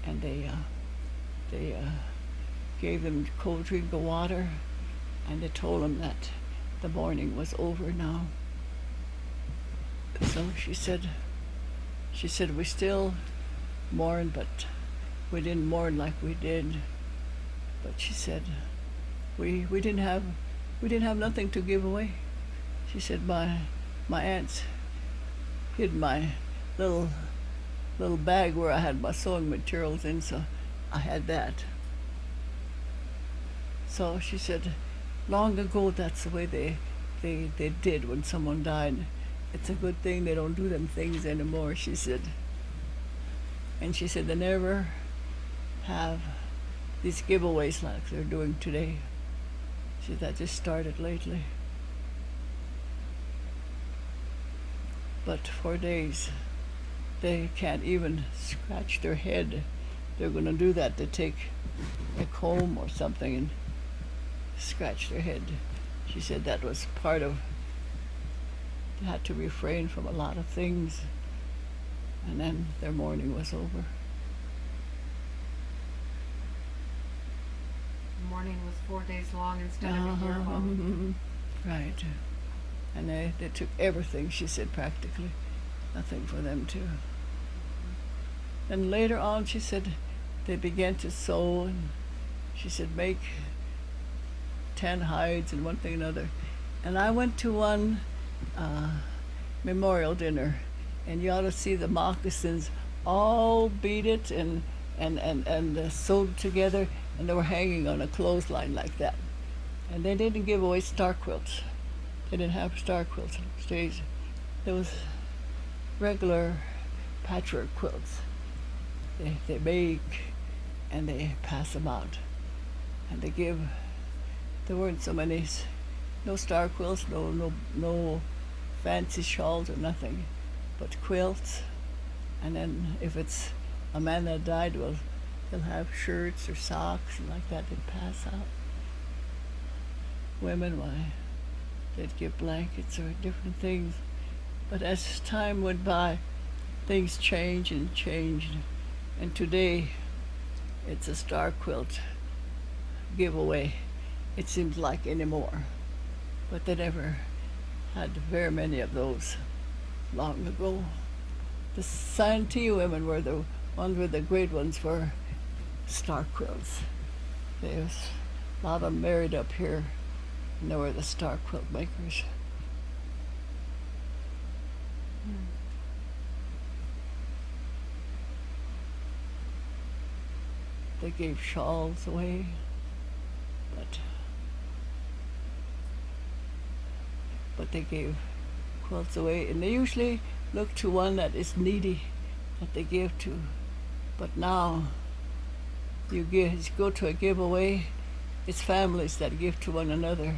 and they gave them cold drink of water, and they told them that the mourning was over now. So she said we still mourn, but we didn't mourn like we did. But she said we didn't have nothing to give away. She said my aunts hid my little bag where I had my sewing materials in, so I had that. So she said long ago that's the way they did when someone died. It's a good thing they don't do them things anymore, she said. And she said they never have these giveaways like they're doing today. She said that just started lately. But 4 days, they can't even scratch their head. They're going to do that. They take a comb or something and scratch their head. She said that was part of, they had to refrain from a lot of things. And then their mourning was over. The mourning was 4 days long instead of a year long. Right. And they took everything, she said, practically. Nothing for them to. And later on, she said, they began to sew, and she said, make tan hides and one thing and another. And I went to one memorial dinner, and you ought to see the moccasins all beaded and sewed together, and they were hanging on a clothesline like that. And they didn't give away star quilts. They didn't have star quilts on stage. There was regular patchwork quilts. They make and they pass them out. And they give, there weren't so many, no star quilts, no fancy shawls or nothing, but quilts. And then if it's a man that died, well, they'll have shirts or socks and like that they'd pass out. Women, why, they'd give blankets or different things. But as time went by, things changed and changed. And today, it's a star quilt giveaway, it seems like, anymore. But they never had very many of those long ago. The Santee women were the ones with the great ones for star quilts. There's a lot of them married up here, and they were the star quilt makers. They gave shawls away, but they gave quilts away, and they usually look to one that is needy that they give to. But now you go to a giveaway, it's families that give to one another,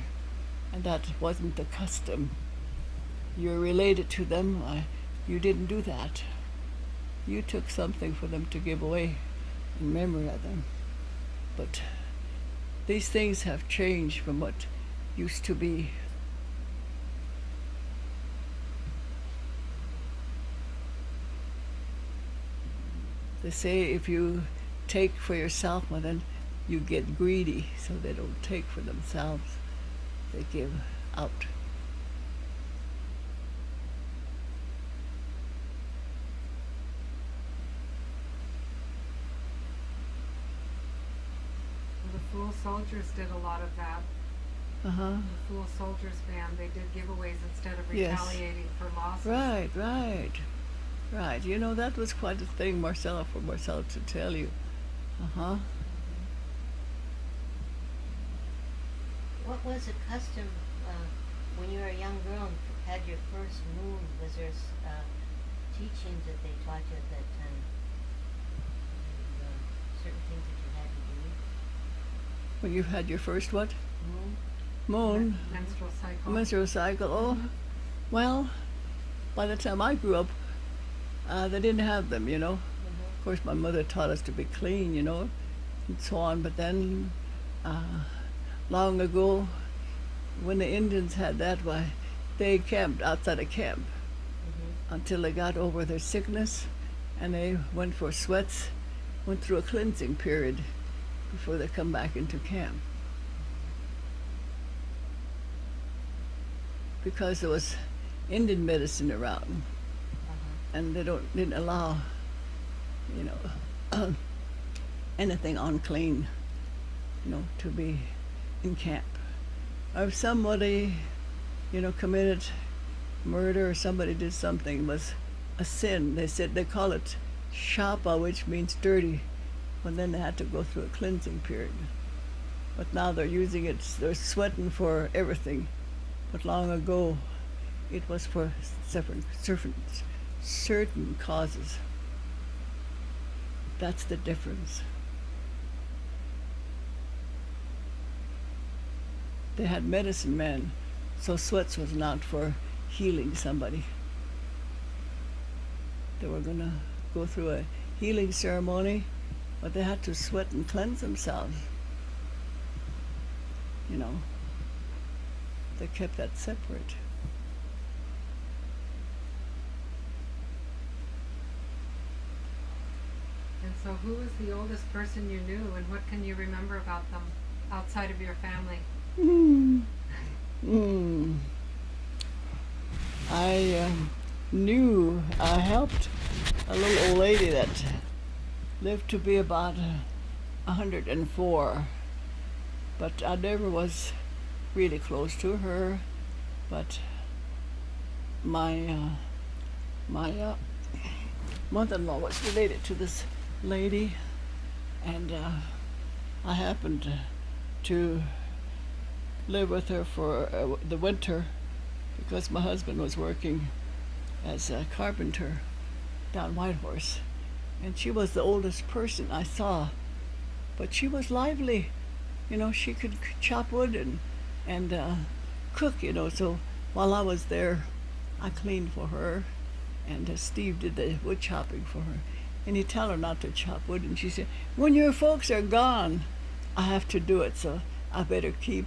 and that wasn't the custom. You're related to them. You didn't do that. You took something for them to give away in memory of them. But these things have changed from what used to be. They say if you take for yourself, well, then you get greedy, so they don't take for themselves. They give out. The Fool Soldiers did a lot of that. Uh-huh. The Fool Soldiers band, they did giveaways instead of Yes. retaliating for losses. Right. You know, that was quite a thing, Marcella, for Marcella to tell you. Uh-huh. What was a custom when you were a young girl and had your first moon? Was there teachings that they taught you at that time? And, certain things that you had to do? When you had your first what? Moon? Moon. Menstrual cycle. Menstrual cycle. Oh, well, by the time I grew up, they didn't have them, you know. Of course, my mother taught us to be clean, you know, and so on. But then, long ago, when the Indians had that, why, they camped outside a camp until they got over their sickness, and they went for sweats, went through a cleansing period before they come back into camp. Because there was Indian medicine around, and they didn't allow, you know, anything unclean, you know, to be in camp. Or if somebody, you know, committed murder or somebody did something was a sin, they call it shapa, which means dirty, but then they had to go through a cleansing period. But now they're using it, they're sweating for everything. But long ago, it was for certain causes. That's the difference. They had medicine men, so sweats was not for healing somebody. They were going to go through a healing ceremony, but they had to sweat and cleanse themselves. You know, they kept that separate. And so who was the oldest person you knew, and what can you remember about them outside of your family? I helped a little old lady that lived to be about 104, but I never was really close to her, but my mother-in-law was related to this lady, and I happened to live with her for the winter because my husband was working as a carpenter down Whitehorse, and she was the oldest person I saw, but she was lively. You know, she could chop wood and cook, you know, so while I was there, I cleaned for her, and Steve did the wood chopping for her. And he'd tell her not to chop wood, and she said, when your folks are gone, I have to do it, so I better keep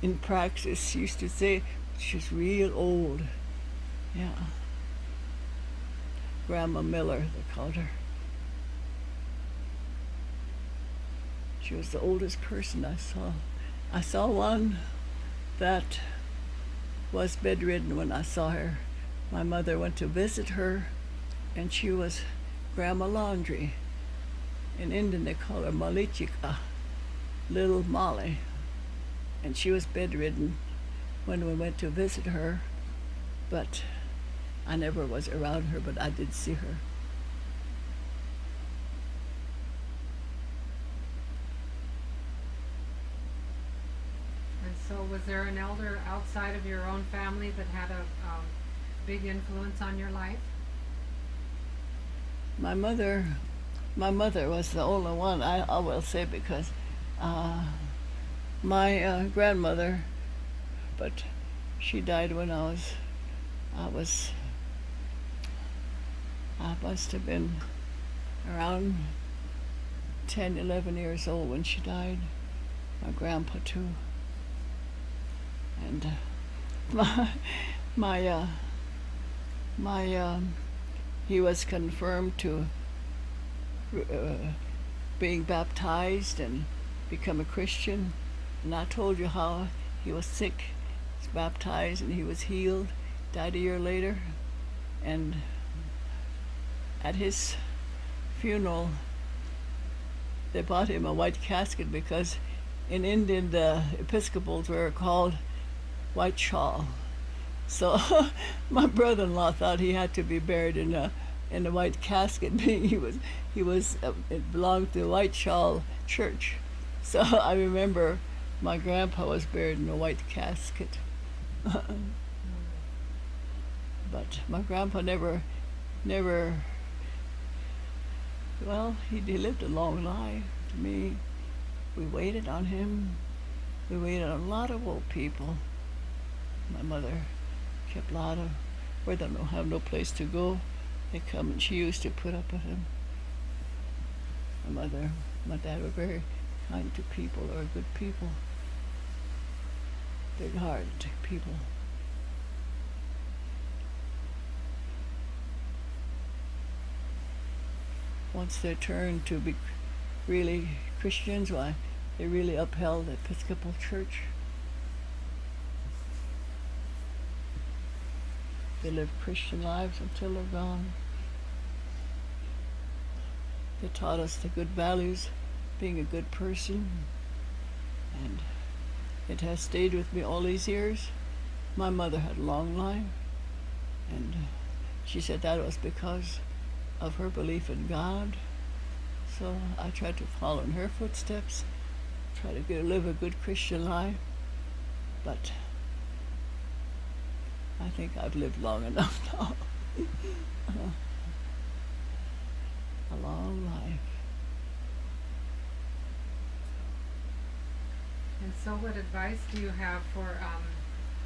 in praxis. She used to say she's real old. Yeah. Grandma Miller, they called her. She was the oldest person I saw. I saw one that was bedridden when I saw her. My mother went to visit her, and she was Grandma Laundry. In Indian they call her Malichika, Little Molly. And she was bedridden when we went to visit her, but I never was around her, but I did see her. And so was there an elder outside of your own family that had a big influence on your life? My mother was the only one, I will say, because my grandmother, but she died when I must have been around 10, 11 years old when she died. My grandpa too. And he was confirmed to being baptized and become a Christian. And I told you how he was sick, was baptized, and he was healed, died a year later. And at his funeral, they bought him a white casket because in Indian the Episcopals were called white shawl. So my brother-in-law thought he had to be buried in a white casket, being he was it belonged to the White Shawl Church. So I remember my grandpa was buried in a white casket. But my grandpa never, well, he lived a long life to me. We waited on him. We waited on a lot of old people. My mother kept a lot of, where they don't have no place to go, they come, and she used to put up with him. My mother, my dad were very kind to people, or good people. Big-hearted people. Once they turned to be really Christians, why, they really upheld the Episcopal Church. They lived Christian lives until they're gone. They taught us the good values, being a good person, and it has stayed with me all these years. My mother had a long life, and she said that was because of her belief in God. So I tried to follow in her footsteps, try to live a good Christian life, but I think I've lived long enough now. A long life. And so what advice do you have for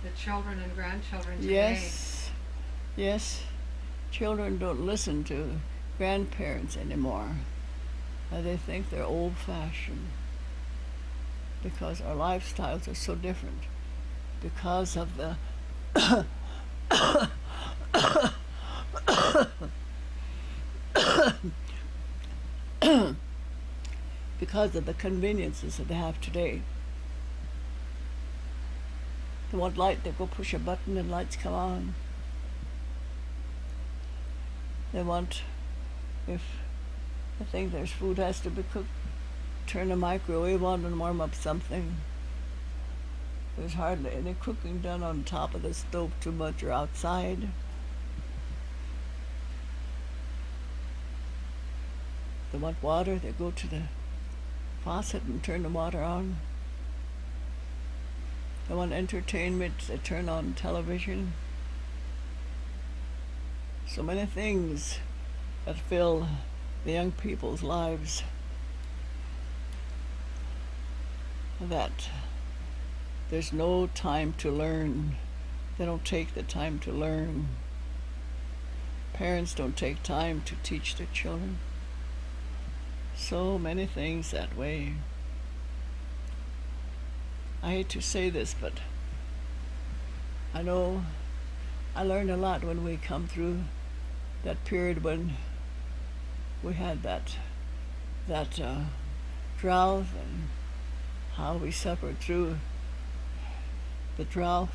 the children and grandchildren today? Yes. Children don't listen to grandparents anymore. They think they're old-fashioned because our lifestyles are so different, because of the because of the conveniences that they have today. They want light, they go push a button and lights come on. They want, if they think there's food has to be cooked, turn the microwave on and warm up something. There's hardly any cooking done on top of the stove too much or outside. They want water, they go to the faucet and turn the water on. They want entertainment, they turn on television. So many things that fill the young people's lives that there's no time to learn. They don't take the time to learn. Parents don't take time to teach their children. So many things that way. I hate to say this, but I know I learned a lot when we come through that period when we had that drought, and how we suffered through the drought.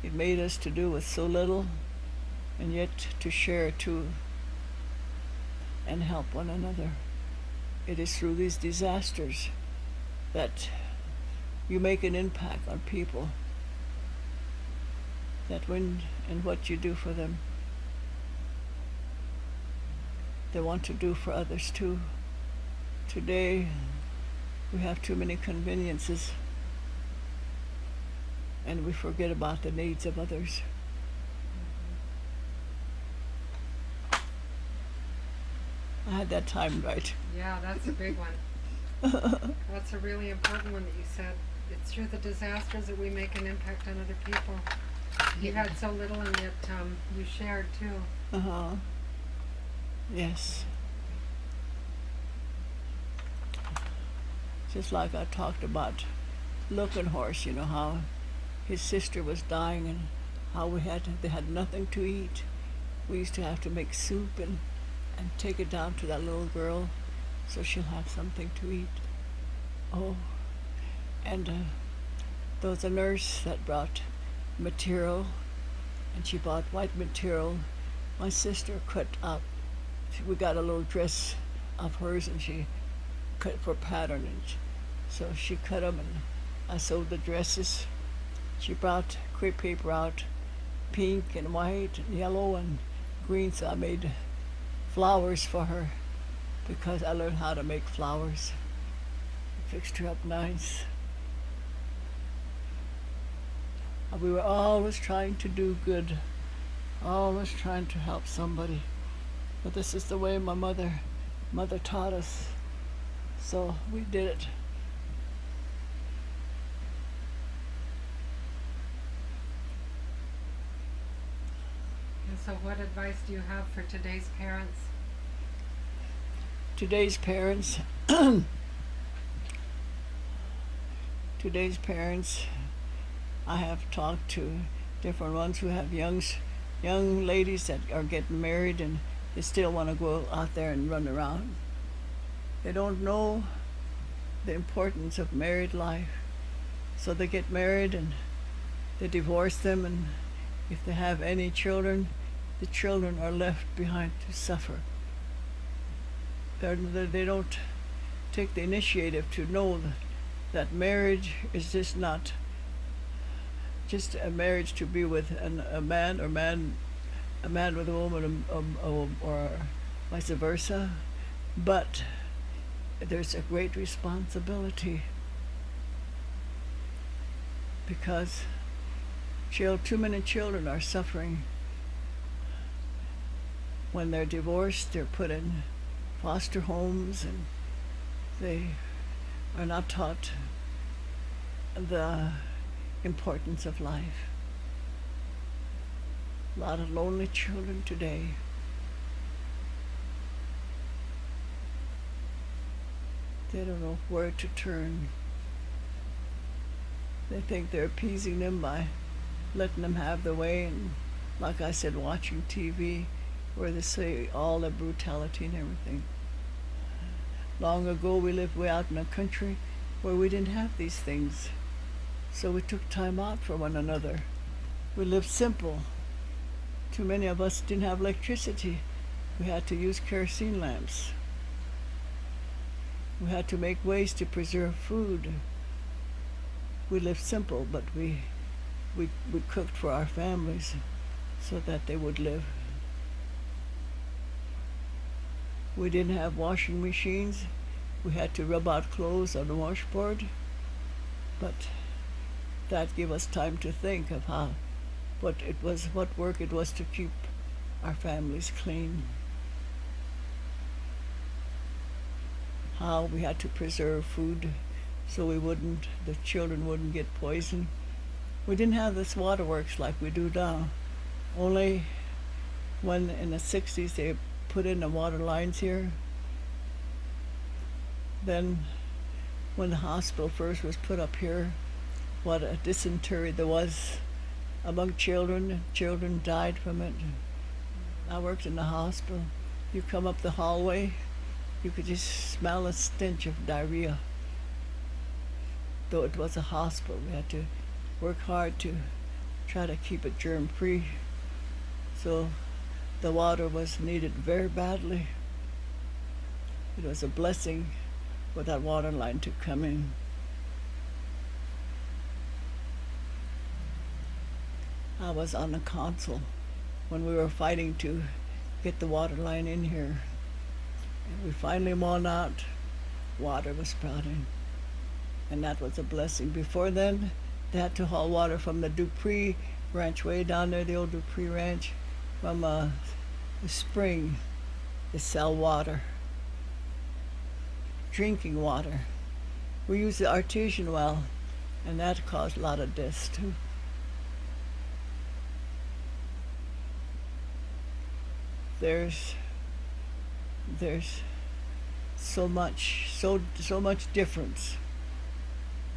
It made us to do with so little, and yet to share too and help one another. It is through these disasters that you make an impact on people, that when and what you do for them, they want to do for others too. Today, we have too many conveniences, and we forget about the needs of others. I had that time right. Yeah, that's a big one. That's a really important one that you said. It's through the disasters that we make an impact on other people. You had so little, and yet you shared too. Yes. Just like I talked about Looking Horse, you know, how his sister was dying and how they had nothing to eat. We used to have to make soup and take it down to that little girl so she'll have something to eat. Oh, and there was a nurse that brought material, and she bought white material. My sister cut up, we got a little dress of hers, and she cut for pattern, so she cut them, and I sewed the dresses. She brought crepe paper out, pink and white and yellow and green, so I made flowers for her because I learned how to make flowers. Fixed her up nice. We were always trying to do good, always trying to help somebody. But this is the way my mother taught us, so we did it. And so what advice do you have for today's parents? Today's parents, I have talked to different ones who have young ladies that are getting married, and they still want to go out there and run around. They don't know the importance of married life, so they get married and they divorce them, and if they have any children, the children are left behind to suffer. They don't take the initiative to know that marriage is just not just a marriage to be with a man with a woman, or vice versa, but there's a great responsibility because too many children are suffering. When they're divorced, they're put in foster homes, and they are not taught the importance of life. A lot of lonely children today. They don't know where to turn. They think they're appeasing them by letting them have their way, and like I said, watching TV where they say all the brutality and everything. Long ago we lived way out in the country where we didn't have these things, so we took time out for one another. We lived simple. Too many of us didn't have electricity. We had to use kerosene lamps. We had to make ways to preserve food. we lived simple, but we cooked for our families so that they would live. We didn't have washing machines. We had to rub out clothes on the washboard, but that gave us time to think of what work it was to keep our families clean. How we had to preserve food so the children wouldn't get poisoned. We didn't have this waterworks like we do now. Only when in the 60s they put in the water lines here. Then when the hospital first was put up here, what a dysentery there was among children. Children died from it. I worked in the hospital. You come up the hallway, you could just smell a stench of diarrhea. Though it was a hospital, we had to work hard to try to keep it germ-free. So the water was needed very badly. It was a blessing for that water line to come in. I was on the council when we were fighting to get the water line in here. And we finally won out. Water was brought in. And that was a blessing. Before then, they had to haul water from the Dupree Ranch way down there, the old Dupree Ranch, from the spring to sell water, drinking water. We used the artesian well, and that caused a lot of deaths too. There's so much difference.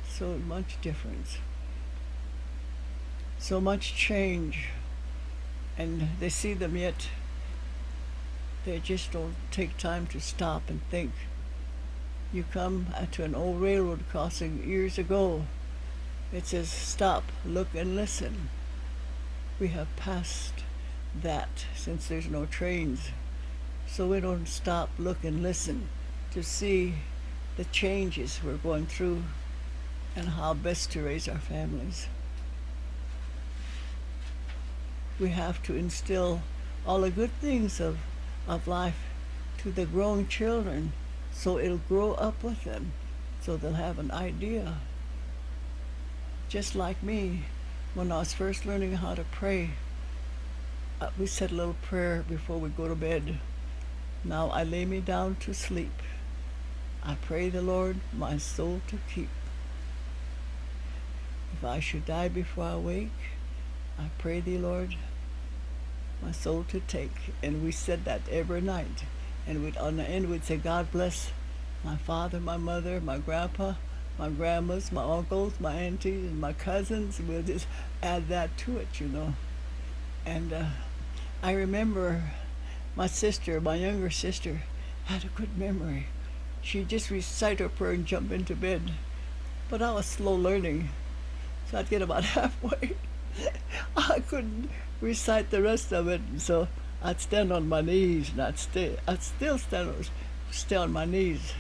So much difference. So much change. And they see them yet. They just don't take time to stop and think. You come to an old railroad crossing years ago. It says, stop, look, and listen. We have passed that since there's no trains. So we don't stop, look, and listen to see the changes we're going through and how best to raise our families. We have to instill all the good things of life to the grown children so it'll grow up with them, so they'll have an idea. Just like me, when I was first learning how to pray, we said a little prayer before we go to bed. Now I lay me down to sleep. I pray the Lord my soul to keep. If I should die before I wake, I pray thee, Lord, my soul to take. And we said that every night. And on the end we'd say, God bless my father, my mother, my grandpa, my grandmas, my uncles, my aunties, and my cousins. We'll just add that to it, you know. And I remember my sister, my younger sister, had a good memory. She'd just recite her prayer and jump into bed. But I was slow learning, so I'd get about halfway. I couldn't recite the rest of it, and so I'd stand on my knees, and I'd still stay on my knees.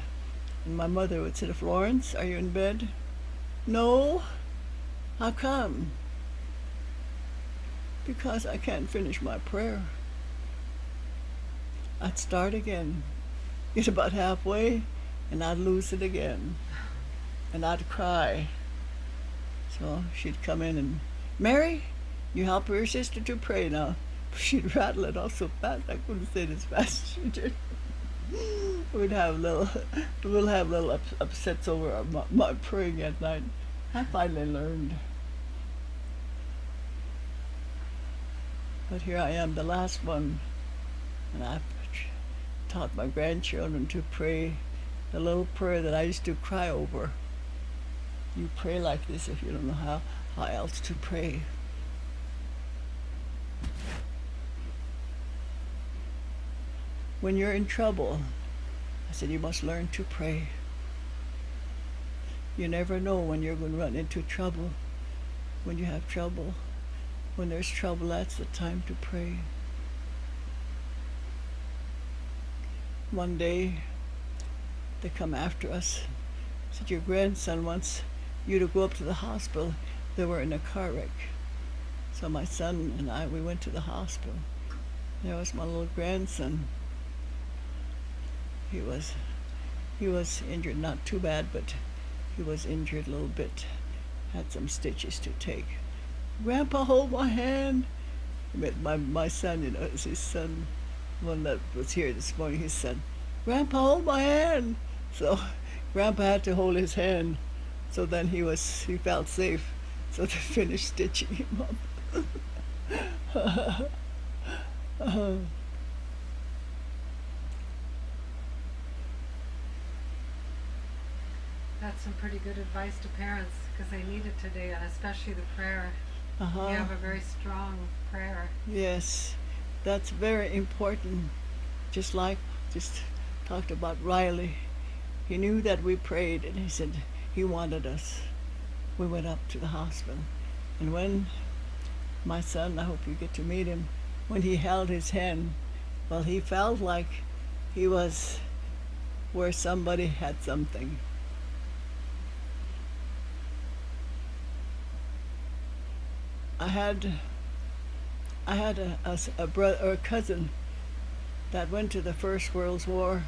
And my mother would say, Florence, are you in bed? No. How come? Because I can't finish my prayer. I'd start again, get about halfway, and I'd lose it again. And I'd cry. So she'd come in and, Mary, you help your sister to pray now. She'd rattle it off so fast I couldn't say it as fast as she did. We'll have little upsets over my praying at night. I finally learned. But here I am, the last one, and I've taught my grandchildren to pray the little prayer that I used to cry over. You pray like this if you don't know how else to pray. When you're in trouble, I said, you must learn to pray. You never know when you're going to run into trouble. When you have trouble, when there's trouble, that's the time to pray. One day, they come after us. Said, your grandson wants you to go up to the hospital. They were in a car wreck. So my son and I, we went to the hospital. There was my little grandson. He was injured, not too bad, but he was injured a little bit. Had some stitches to take. Grandpa, hold my hand. My son, you know, it's his son, one that was here this morning, his son. Grandpa, hold my hand. So Grandpa had to hold his hand. So then he felt safe. So they finished stitching him up. That's some pretty good advice to parents because they need it today, and especially the prayer. Uh-huh. You have a very strong prayer. Yes, that's very important. Just talked about Riley. He knew that we prayed, and he said he wanted us. We went up to the hospital, and when my son, I hope you get to meet him, when he held his hand, well, he felt like he was where somebody had something. I had a brother or a cousin that went to the First World War.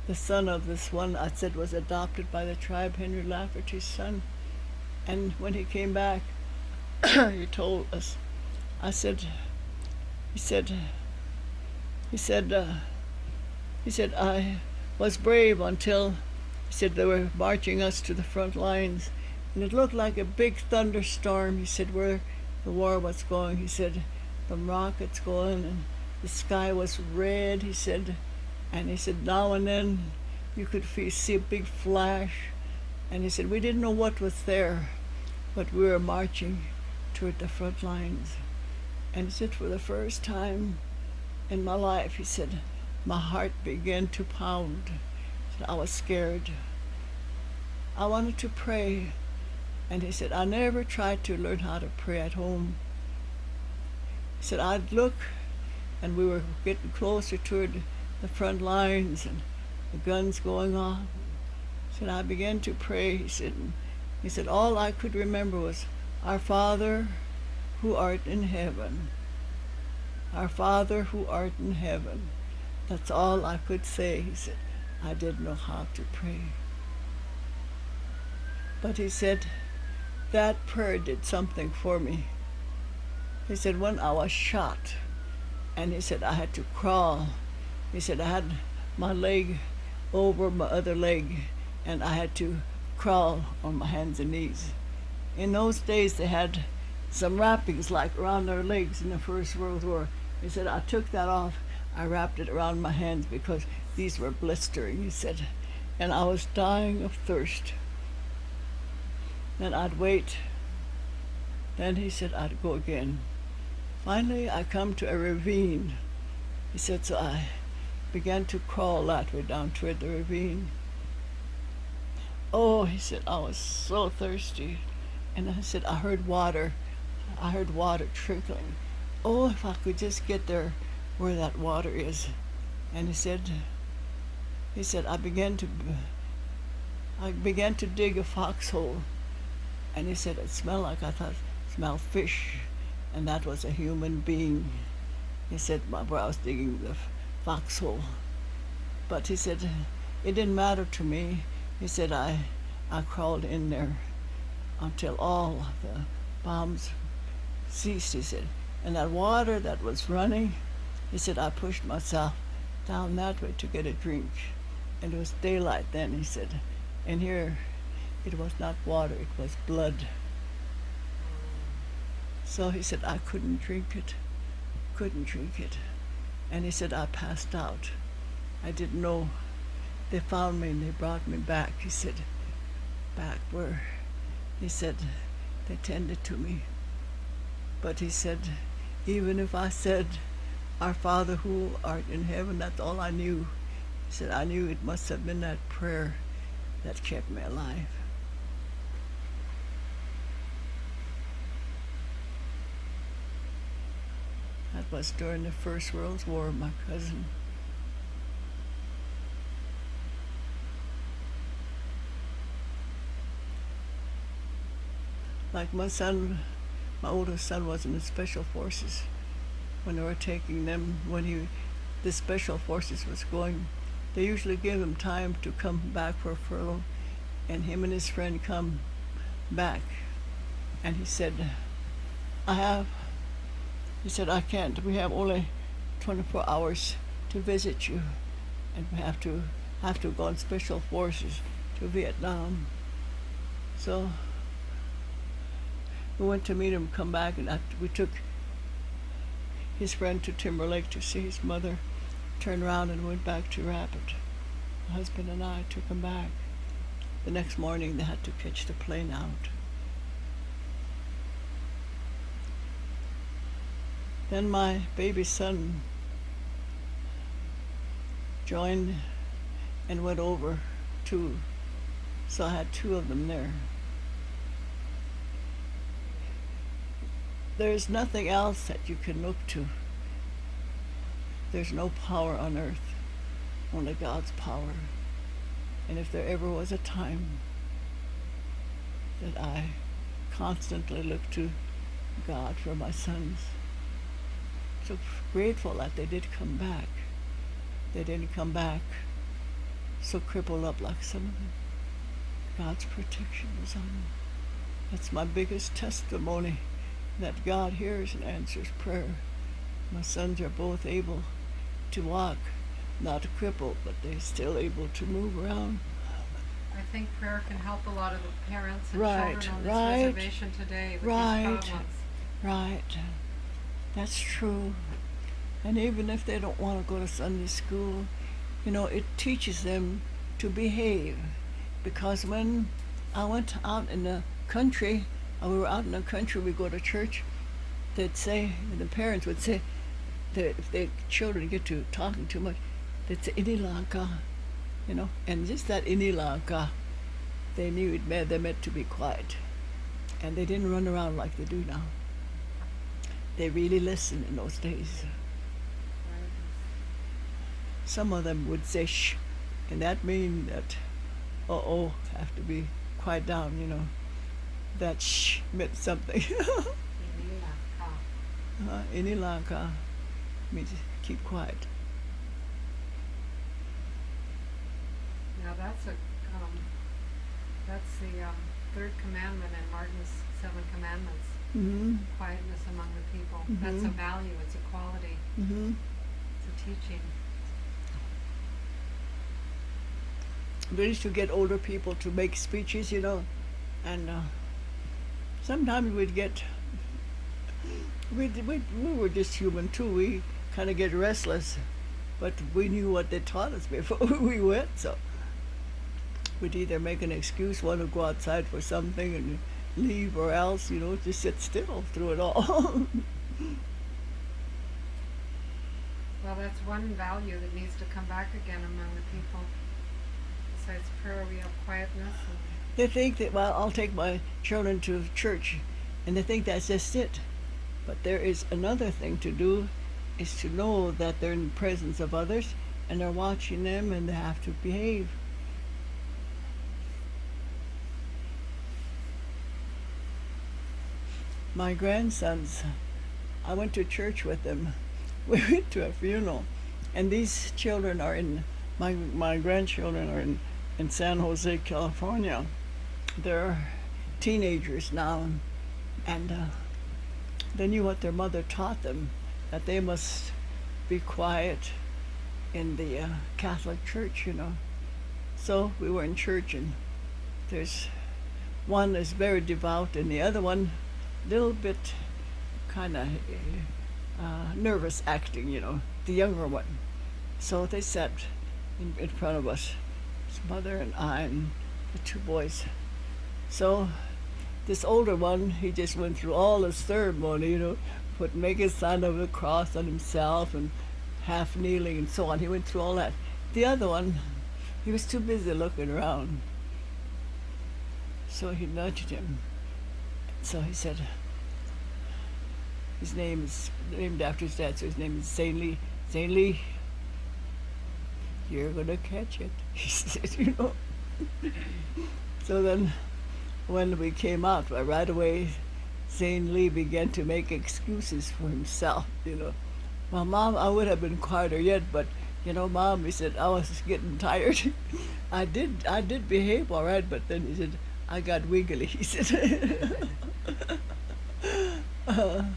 The son of this one I said was adopted by the tribe, Henry Lafferty's son. And when he came back, he told us. He said, I was brave until, he said, they were marching us to the front lines. And it looked like a big thunderstorm, he said, where the war was going. He said, the rockets going, and the sky was red, he said. And he said, now and then you could see a big flash. And he said, we didn't know what was there, but we were marching toward the front lines. And he said, for the first time in my life, he said, my heart began to pound. He said, I was scared. I wanted to pray. And he said, I never tried to learn how to pray at home. He said, I'd look, and we were getting closer toward the front lines and the guns going off. He said, I began to pray. He said, all I could remember was, our Father who art in heaven. Our Father who art in heaven. That's all I could say. He said, I didn't know how to pray. But he said, that prayer did something for me. He said, when I was shot, and he said, I had to crawl. He said, I had my leg over my other leg, and I had to crawl on my hands and knees. In those days, they had some wrappings like around their legs in the First World War. He said, I took that off. I wrapped it around my hands because these were blistering, he said, and I was dying of thirst. Then I'd wait. Then he said I'd go again. Finally, I come to a ravine. He said, so I began to crawl that way down toward the ravine. Oh, he said, I was so thirsty. And I said, I heard water. I heard water trickling. Oh, if I could just get there where that water is. And he said, I began to dig a foxhole. And he said, it smelled like, I thought, it smelled fish. And that was a human being. He said, where I was digging the foxhole. But he said, it didn't matter to me. He said, I crawled in there until all the bombs ceased, he said. And that water that was running, he said, I pushed myself down that way to get a drink. And it was daylight then, he said. And here, it was not water, it was blood. So he said, I couldn't drink it. And he said, I passed out. I didn't know. They found me and they brought me back. He said, back where? He said, they tended to me. But he said, even if I said, our Father who art in heaven, that's all I knew. He said, I knew it must have been that prayer that kept me alive. That was during the First World War, my cousin. Like my son, my oldest son was in the special forces when they were taking them, the special forces was going, they usually give him time to come back for a furlough, and him and his friend come back, and he said, I can't, we have only 24 hours to visit you, and we have to go on special forces to Vietnam. So we went to meet him, come back, and we took his friend to Timber Lake to see his mother, turned around and went back to Rapid. My husband and I took him back. The next morning they had to catch the plane out. Then my baby son joined and went over too. So I had two of them there. There's nothing else that you can look to. There's no power on earth, only God's power. And if there ever was a time that I constantly looked to God for my sons, so grateful that they did come back. They didn't come back so crippled up like some of them. God's protection was on them. That's my biggest testimony, that God hears and answers prayer. My sons are both able to walk, not crippled, but they're still able to move around. I think prayer can help a lot of the parents and Right, children on right, this reservation today with right, these problems. Right. That's true. And even if they don't want to go to Sunday school, it teaches them to behave. Because when I went out in the country, we were out in the country, we go to church, they'd say, and the parents would say, that if their children get to talking too much, they'd say, Inilanka, and just that Inilanka, they knew they meant to be quiet. And they didn't run around like they do now. They really listened in those days. Some of them would say shh, and that means that, have to be quiet down, That shh meant something. Inilanka means keep quiet. Now that's the third commandment in Martin's 7 commandments. Mm-hmm. Quietness among the people. Mm-hmm. That's a value. It's a quality. Mm-hmm. It's a teaching. We used to get older people to make speeches, and sometimes we were just human too. We kind of get restless, but we knew what they taught us before we went, so we'd either make an excuse, want to go outside for something and leave, or else, just sit still through it all. Well, that's one value that needs to come back again among the people. Besides prayer, we have quietness. They think that, I'll take my children to church, and they think that's just it. But there is another thing to do, is to know that they're in the presence of others, and they're watching them, and they have to behave. My grandsons, I went to church with them. We went to a funeral, and these children are my grandchildren are in San Jose, California. They're teenagers now, and they knew what their mother taught them, that they must be quiet in the Catholic Church, So we were in church, and there's one is very devout, and the other one a little bit kind of nervous acting, the younger one. So they sat in front of us, his mother and I and the 2 boys. So this older one, he just went through all the ceremony, make a sign of a cross on himself and half kneeling and so on. He went through all that. The other one, he was too busy looking around. So he nudged him. So he said, his name is named after his dad, so his name is Saint Lee. Saint Lee, you're gonna catch it, he said, So then when we came out, right away, Zane Lee began to make excuses for himself, you know. Well, Mom, I would have been quieter yet, but, you know, Mom, he said, I was getting tired. I did behave all right, but then he said, I got wiggly, he said. And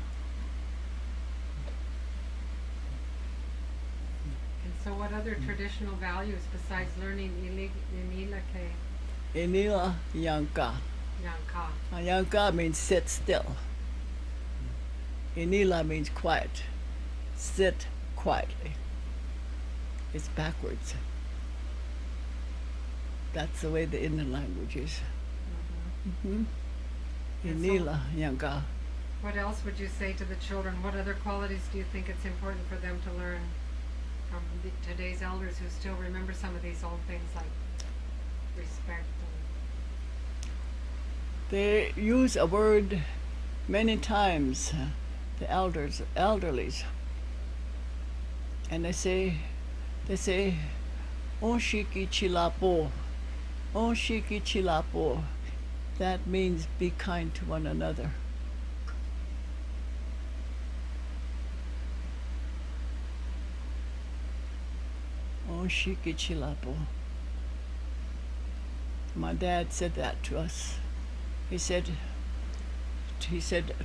so what other traditional values besides learning Inilake Inila Yanka. Yanka? Yanka means sit still. Inila means quiet. Sit quietly. It's backwards. That's the way the Indian language is. Mm-hmm. And so- Inila Yanka. What else would you say to the children? What other qualities do you think it's important for them to learn from today's elders who still remember some of these old things like respect? They use a word many times, the elderlies, and they say, "Onshiki chilapo, onshiki chilapo." That means be kind to one another. Onshiki chilapo. My dad said that to us. He said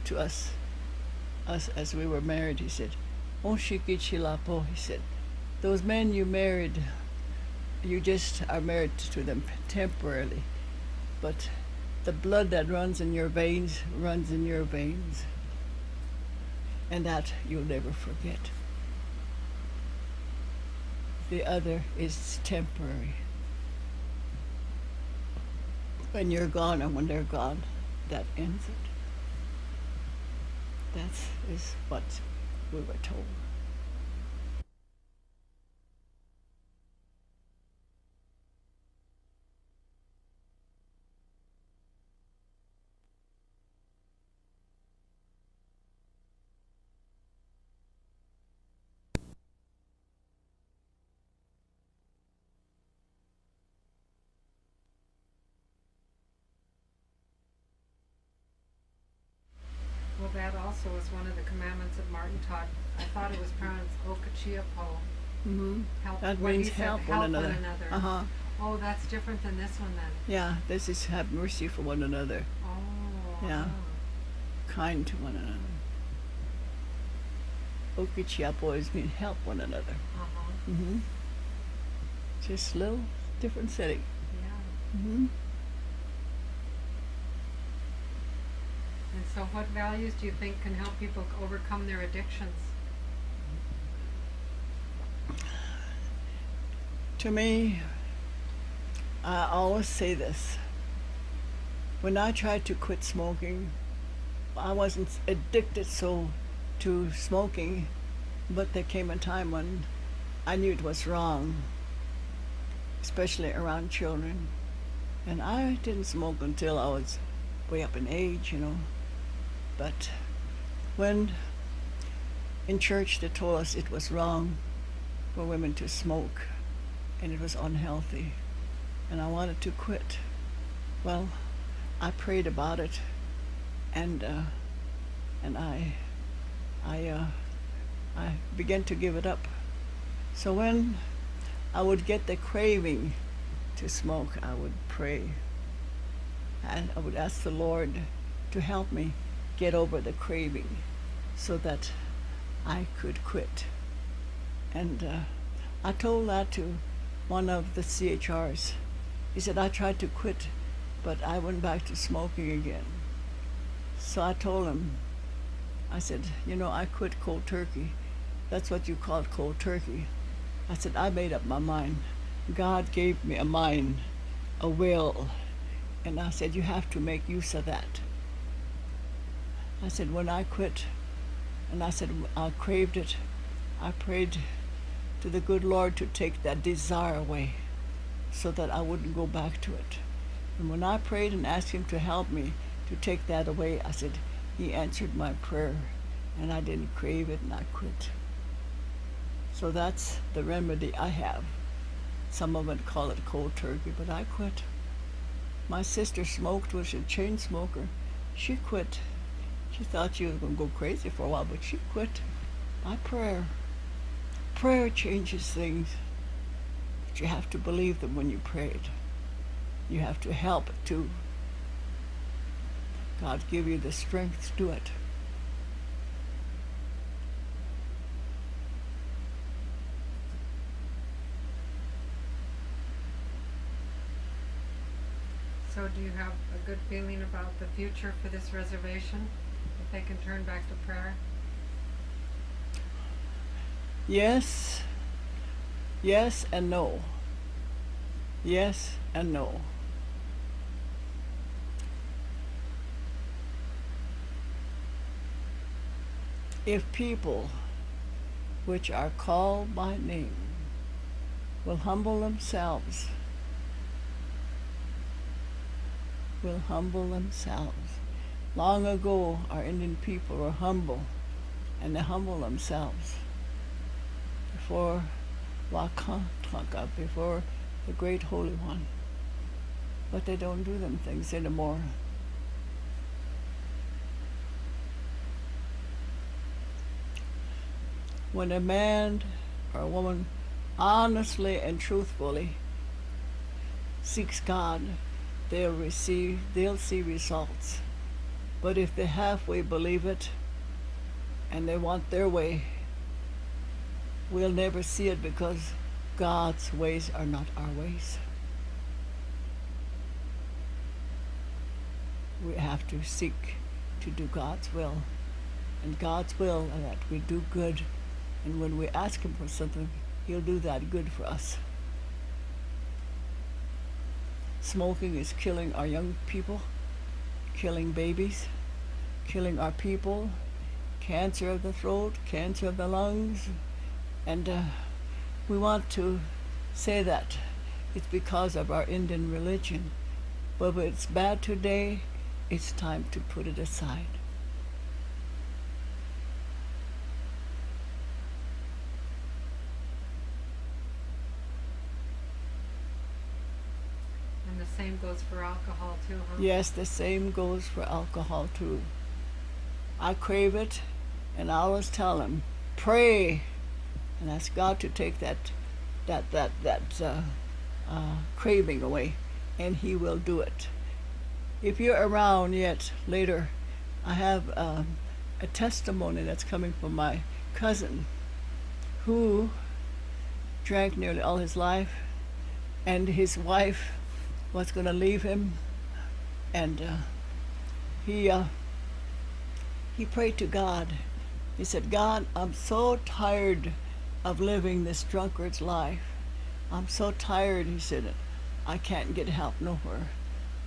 to us as we were married, he said, Onshiki chilapo, he said, those men you married, you just are married to them temporarily, but the blood that runs in your veins runs in your veins, and that you'll never forget. The other is temporary. When you're gone and when they're gone, that ends it. That is what we were told. Well, that also was one of the commandments that Martin taught. I thought it was pronounced Okachiapo. Mm-hmm. Help. That what he means said, help one another. Uh-huh. Oh, that's different than this one then. Yeah, this is have mercy for one another, Oh. Yeah. kind to one another. Okichiapo is mean help one another. Uh-huh. Mm-hmm. Just little different setting. Yeah. Mm-hmm. And so what values do you think can help people overcome their addictions? To me, I always say this. When I tried to quit smoking, I wasn't addicted to smoking, but there came a time when I knew it was wrong, especially around children. And I didn't smoke until I was way up in age, you know. But when in church they told us it was wrong for women to smoke and it was unhealthy, and I wanted to quit. Well, I prayed about it, and I began to give it up. So when I would get the craving to smoke, I would pray, and I would ask the Lord to help me get over the craving so that I could quit. And I told that to one of the CHRs. He said, I tried to quit, but I went back to smoking again. So I told him, I said, you know, I quit cold turkey. That's what you call cold turkey. I said, I made up my mind. God gave me a mind, a will, and I said, you have to make use of that. I said, when I quit, and I said, I craved it, I prayed to the good Lord to take that desire away so that I wouldn't go back to it. And when I prayed and asked him to help me to take that away, I said, he answered my prayer, and I didn't crave it, and I quit. So that's the remedy I have. Some of them call it cold turkey, but I quit. My sister smoked, was a chain smoker. She quit. She thought she was going to go crazy for a while, but she quit by prayer. Prayer changes things. But you have to believe them when you prayed. You have to help it too. God give you the strength to do it. So do you have a good feeling about the future for this reservation? If they can turn back to prayer? Yes. Yes and no. Yes and no. If people which are called by name will humble themselves, Long ago, our Indian people were humble, and they humble themselves before Wakantaka, before the Great Holy One. But they don't do them things anymore. When a man or a woman honestly and truthfully seeks God, they'll see results. But if they halfway believe it and they want their way, we'll never see it, because God's ways are not our ways. We have to seek to do God's will. And God's will is that we do good. And when we ask Him for something, He'll do that good for us. Smoking is killing our young people, killing babies, killing our people, cancer of the throat, cancer of the lungs. And we want to say that it's because of our Indian religion. But if it's bad today, it's time to put it aside. And the same goes for alcohol too, huh? Yes, the same goes for alcohol too. I crave it, and I always tell them, pray and ask God to take that craving away, and He will do it. If you're around yet later, I have a testimony that's coming from my cousin who drank nearly all his life, and his wife was going to leave him, and he prayed to God. He said, God, I'm so tired of living this drunkard's life. I'm so tired, he said, I can't get help nowhere.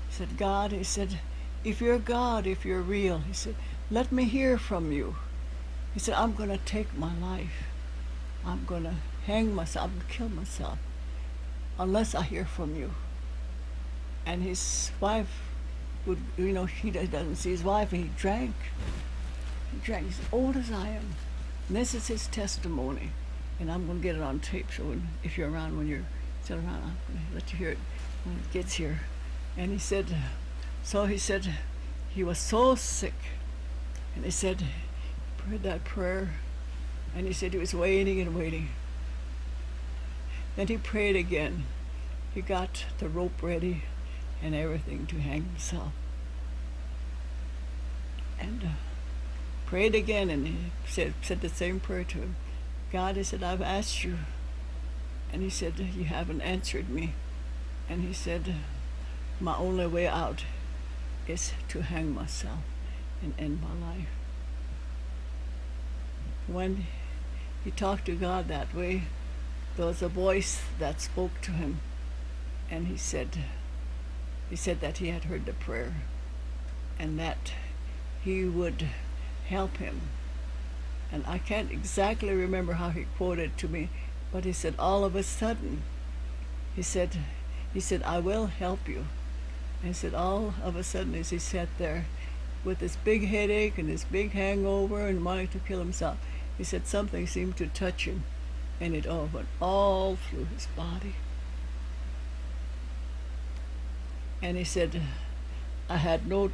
He said, God, he said, if you're God, if you're real, he said, let me hear from you. He said, I'm going to take my life. I'm going to hang myself, I'm going to kill myself, unless I hear from you. And his wife would, he doesn't see his wife, and he drank. He drank. He's as old as I am. And this is his testimony. And I'm going to get it on tape, so if you're around, when you're still around, I'm going to let you hear it when it gets here. And he said, he was so sick. And he said, he prayed that prayer. And he said he was waiting and waiting. Then he prayed again. He got the rope ready and everything to hang himself. And prayed again, and he said the same prayer to him. God, he said, I've asked you. And he said, you haven't answered me. And he said, my only way out is to hang myself and end my life. When he talked to God that way, there was a voice that spoke to him, and he said that he had heard the prayer, and that he would help him. And I can't exactly remember how he quoted to me, but he said, all of a sudden, he said, I will help you. And he said, all of a sudden, as he sat there with this big headache and this big hangover and wanting to kill himself, he said something seemed to touch him, and it all went all through his body. And he said, I had no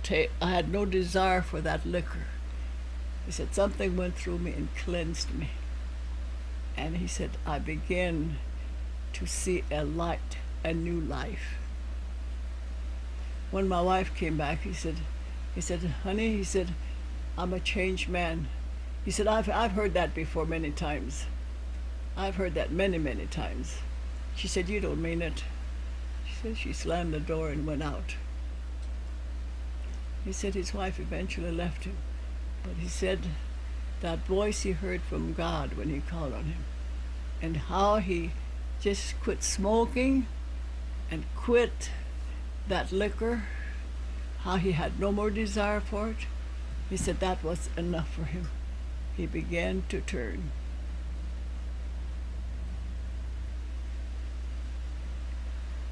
desire for that liquor. He said, something went through me and cleansed me. And he said, I began to see a light, a new life. When my wife came back, he said, honey, he said, I'm a changed man. He said, I've heard that before many times. I've heard that many, many times. She said, you don't mean it. She said she slammed the door and went out. He said his wife eventually left him. But he said that voice he heard from God when he called on him, and how he just quit smoking and quit that liquor, how he had no more desire for it. He said that was enough for him. He began to turn.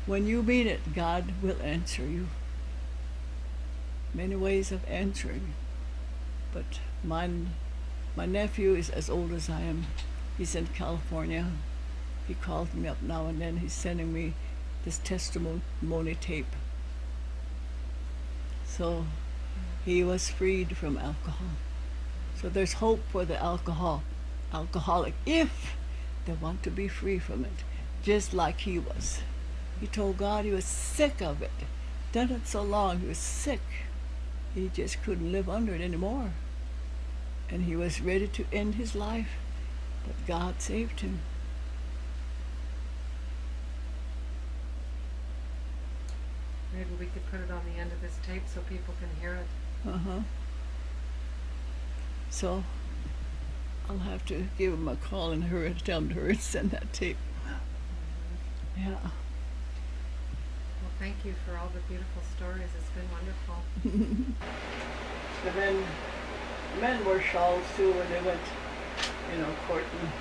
When you mean it, God will answer you. Many ways of answering. But my nephew is as old as I am. He's in California. He calls me up now and then. He's sending me this testimony tape. So he was freed from alcohol. So there's hope for the alcoholic if they want to be free from it, just like he was. He told God he was sick of it. Done it so long, he was sick. He just couldn't live under it anymore. And he was ready to end his life, but God saved him. Maybe we could put it on the end of this tape so people can hear it. So I'll have to give him a call and tell him to hurry and send that tape. Yeah. Well, thank you for all the beautiful stories. It's been wonderful. The men wore shawls too when they went, courting.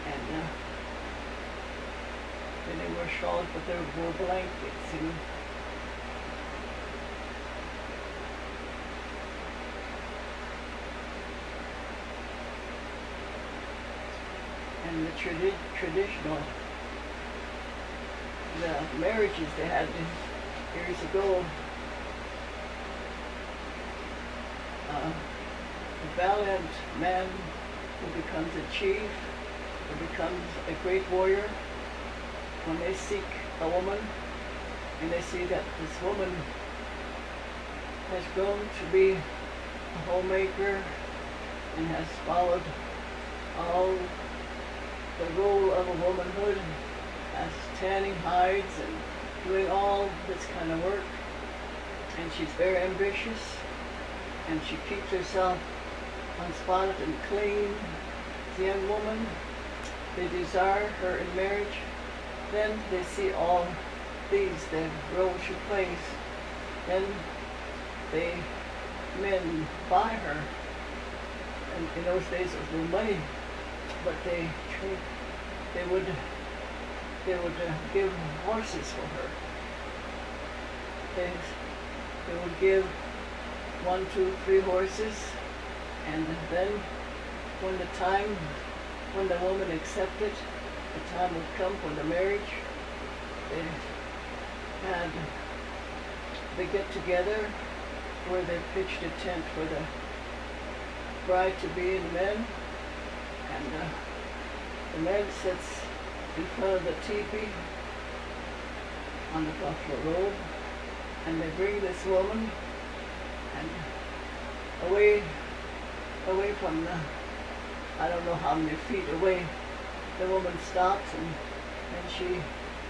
And then they wore shawls, but they wore blankets, And the traditional, the marriages they had years ago, a valiant man who becomes a chief, who becomes a great warrior, when they seek a woman and they see that this woman has grown to be a homemaker and has followed all the role of a womanhood as tanning hides and doing all this kind of work, and she's very ambitious and she keeps herself unspotted and clean. As a young woman, they desire her in marriage. Then they see all these, the roles she plays. Then men buy her. And in those days there was no money, but they would give horses for her. They would give 1, 2, 3 horses, and then when the woman accepted, the time would come for the marriage. They get together where they pitched a tent for the bride to be and the men, and the man sits in front of the teepee on the buffalo robe, and they bring this woman, and away from I don't know how many feet away, the woman stops, and she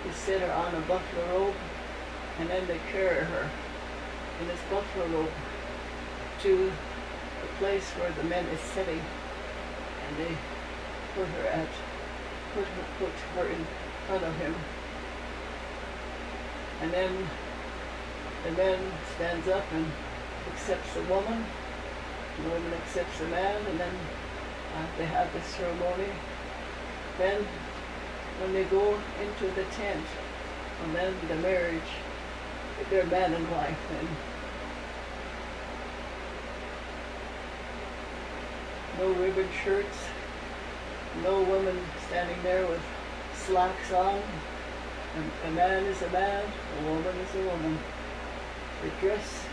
is set her on a buffalo robe, and then they carry her in this buffalo robe to the place where the man is sitting, and they put her in front of him, and then the man stands up and accepts the woman accepts the man, and then they have the ceremony. Then when they go into the tent, and then the marriage, they're man and wife then. No ribbon shirts, no woman standing there with slacks on A man is a man, a woman is a woman. They dress,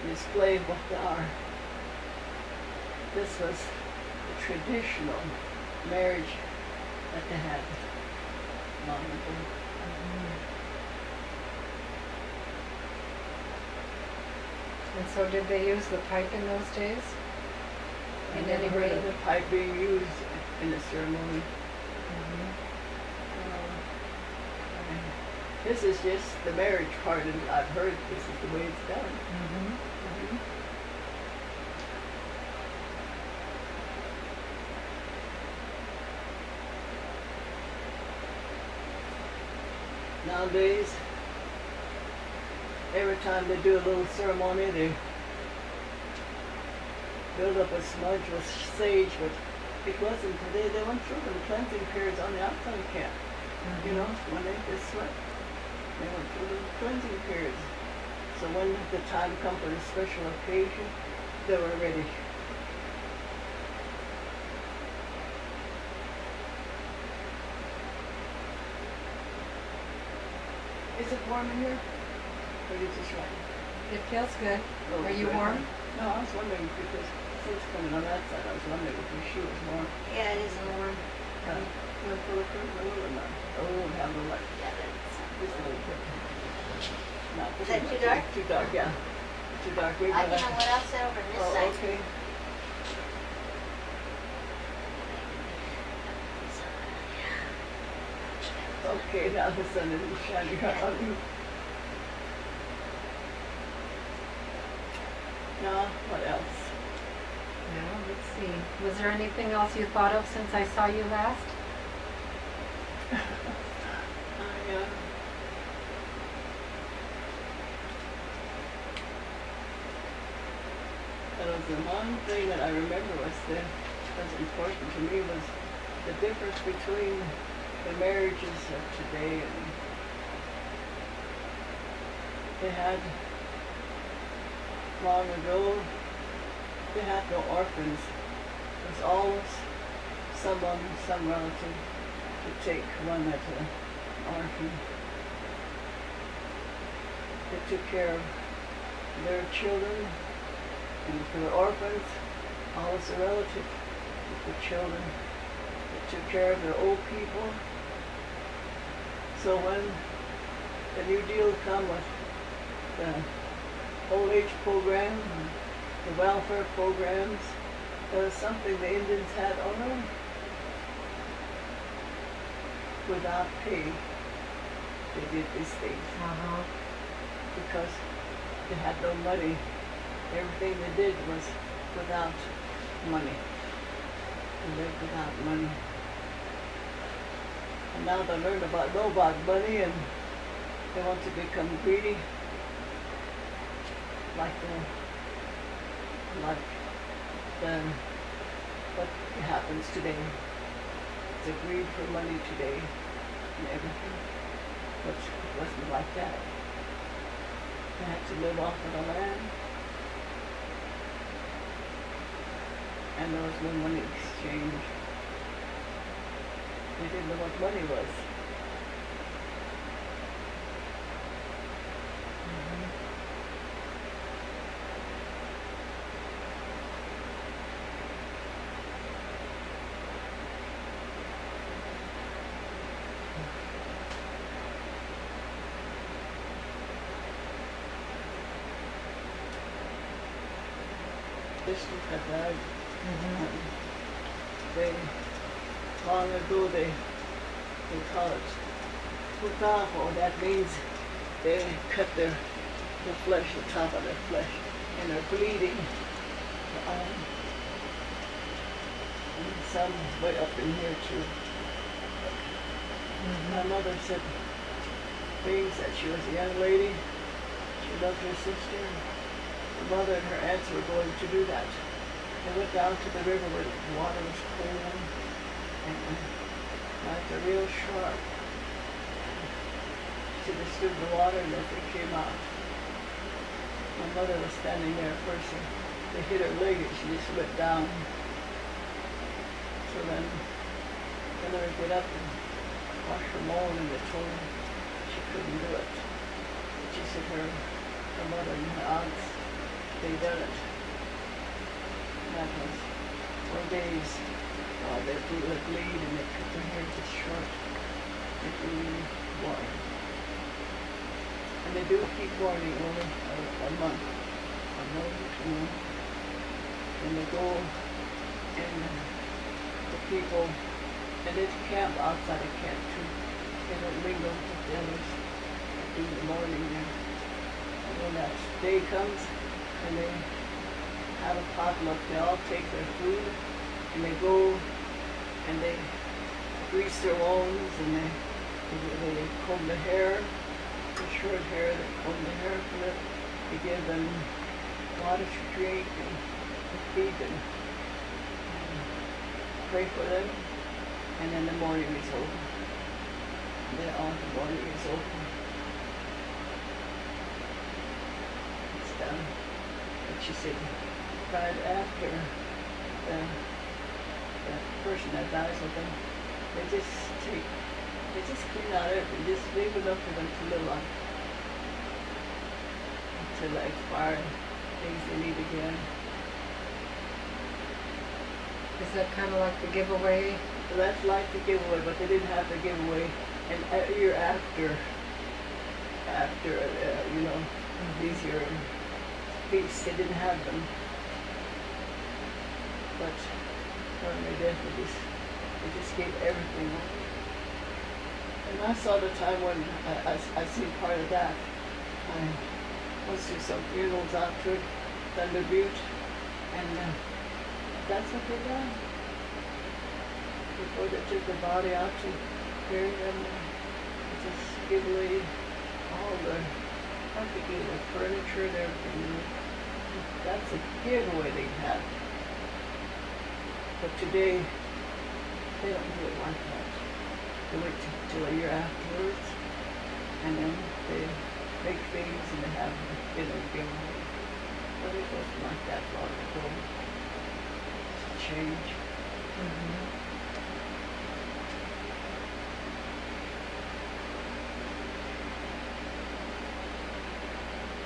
display what they are. This was the traditional marriage that they had long ago. And so did they use the pipe in those days? I In never any heard way? of the pipe being used in the ceremony. This is just the marriage part, and I've heard this is the way it's done. Nowadays, every time they do a little ceremony, they build up a smudge with sage, but it wasn't today. They went through the cleansing periods on the outside camp. You know, when they sweat, they went through the cleansing periods. So when the time comes for a special occasion, they were ready. Is it warm in here? Or is it just right? It feels good. Oh, Are you good. warm? No, I was wondering because since coming on that side, I was wondering if your shoe was warm. Yeah, it is warm. No, pull it through a little or not? Oh, have a light. Yeah, that's Just a little bit. Not Is that too dark? Too dark, yeah. Too dark. We're I gonna- can know what else over on this Oh, side. okay. Okay, now the sun is shining on you. Now, what else? Well, let's see. Was there anything else you thought of since I saw you last? That was the one thing that I remember was important to me was the difference between the marriages of today and they had long ago they had no orphans. There was always someone, some relative to take one as an orphan. They took care of their children, and if they were orphans, always a relative with the children. They took care of their old people. So when the New Deal come with the old age program, the welfare programs, there was something the Indians had on them without pay. They did these things because they had no money. Everything they did was without money. They lived without money. And now they learn about money and they want to become greedy like what happens today. It's a greed for money today and everything. But it wasn't like that. They had to live off of the land. And there was no money exchange. They didn't know what money was. District had died. They, long ago, they call it putafo. That means they cut the flesh, the top of their flesh, and they're bleeding. And some way up in here too. My mother said things that she was a young lady. She loved her sister. Her mother and her aunts were going to do that. They went down to the river where the water was cold and nights are real sharp. She disturbed the water and as they came out, my mother was standing there first and they hit her leg and she just went down. So then they let her get up and wash her mold and they told her couldn't do it. She said her mother and her aunts, they done it. That was 4 days. They blew the bleed and they cut their hair just short. It really boring. And they do keep warning only a month. A month. And they go and the people, and they camp outside of camp too. They don't mingle with the others. They do the morning there. And when that day comes and they have a potluck, they all take their food and they go and they grease their wounds and they comb the hair, the short hair, they comb the hair from it. They give them water to drink and feed them. Pray for them, and then the morning is over. And then all the morning is over. It's done. But she said, right after the person that dies with them, they just clean out everything, just leave enough for them to live on until the expired things they need again. Is that kind of like the giveaway? So that's like the giveaway, but they didn't have the giveaway. And a year after these year feasts, they didn't have them. But on their death, they just gave everything away. And I saw the time when I seen part of that. I went through some funerals after Thunder Butte, and that's what they done. Before they took the body out to bury them, they just give away all I forget, the furniture and everything. That's a giveaway they have. But today, they don't do it like that. They wait till a year afterwards, and then they make things and they have dinner giveaway. But it wasn't like that long ago. It's a change. Mm-hmm.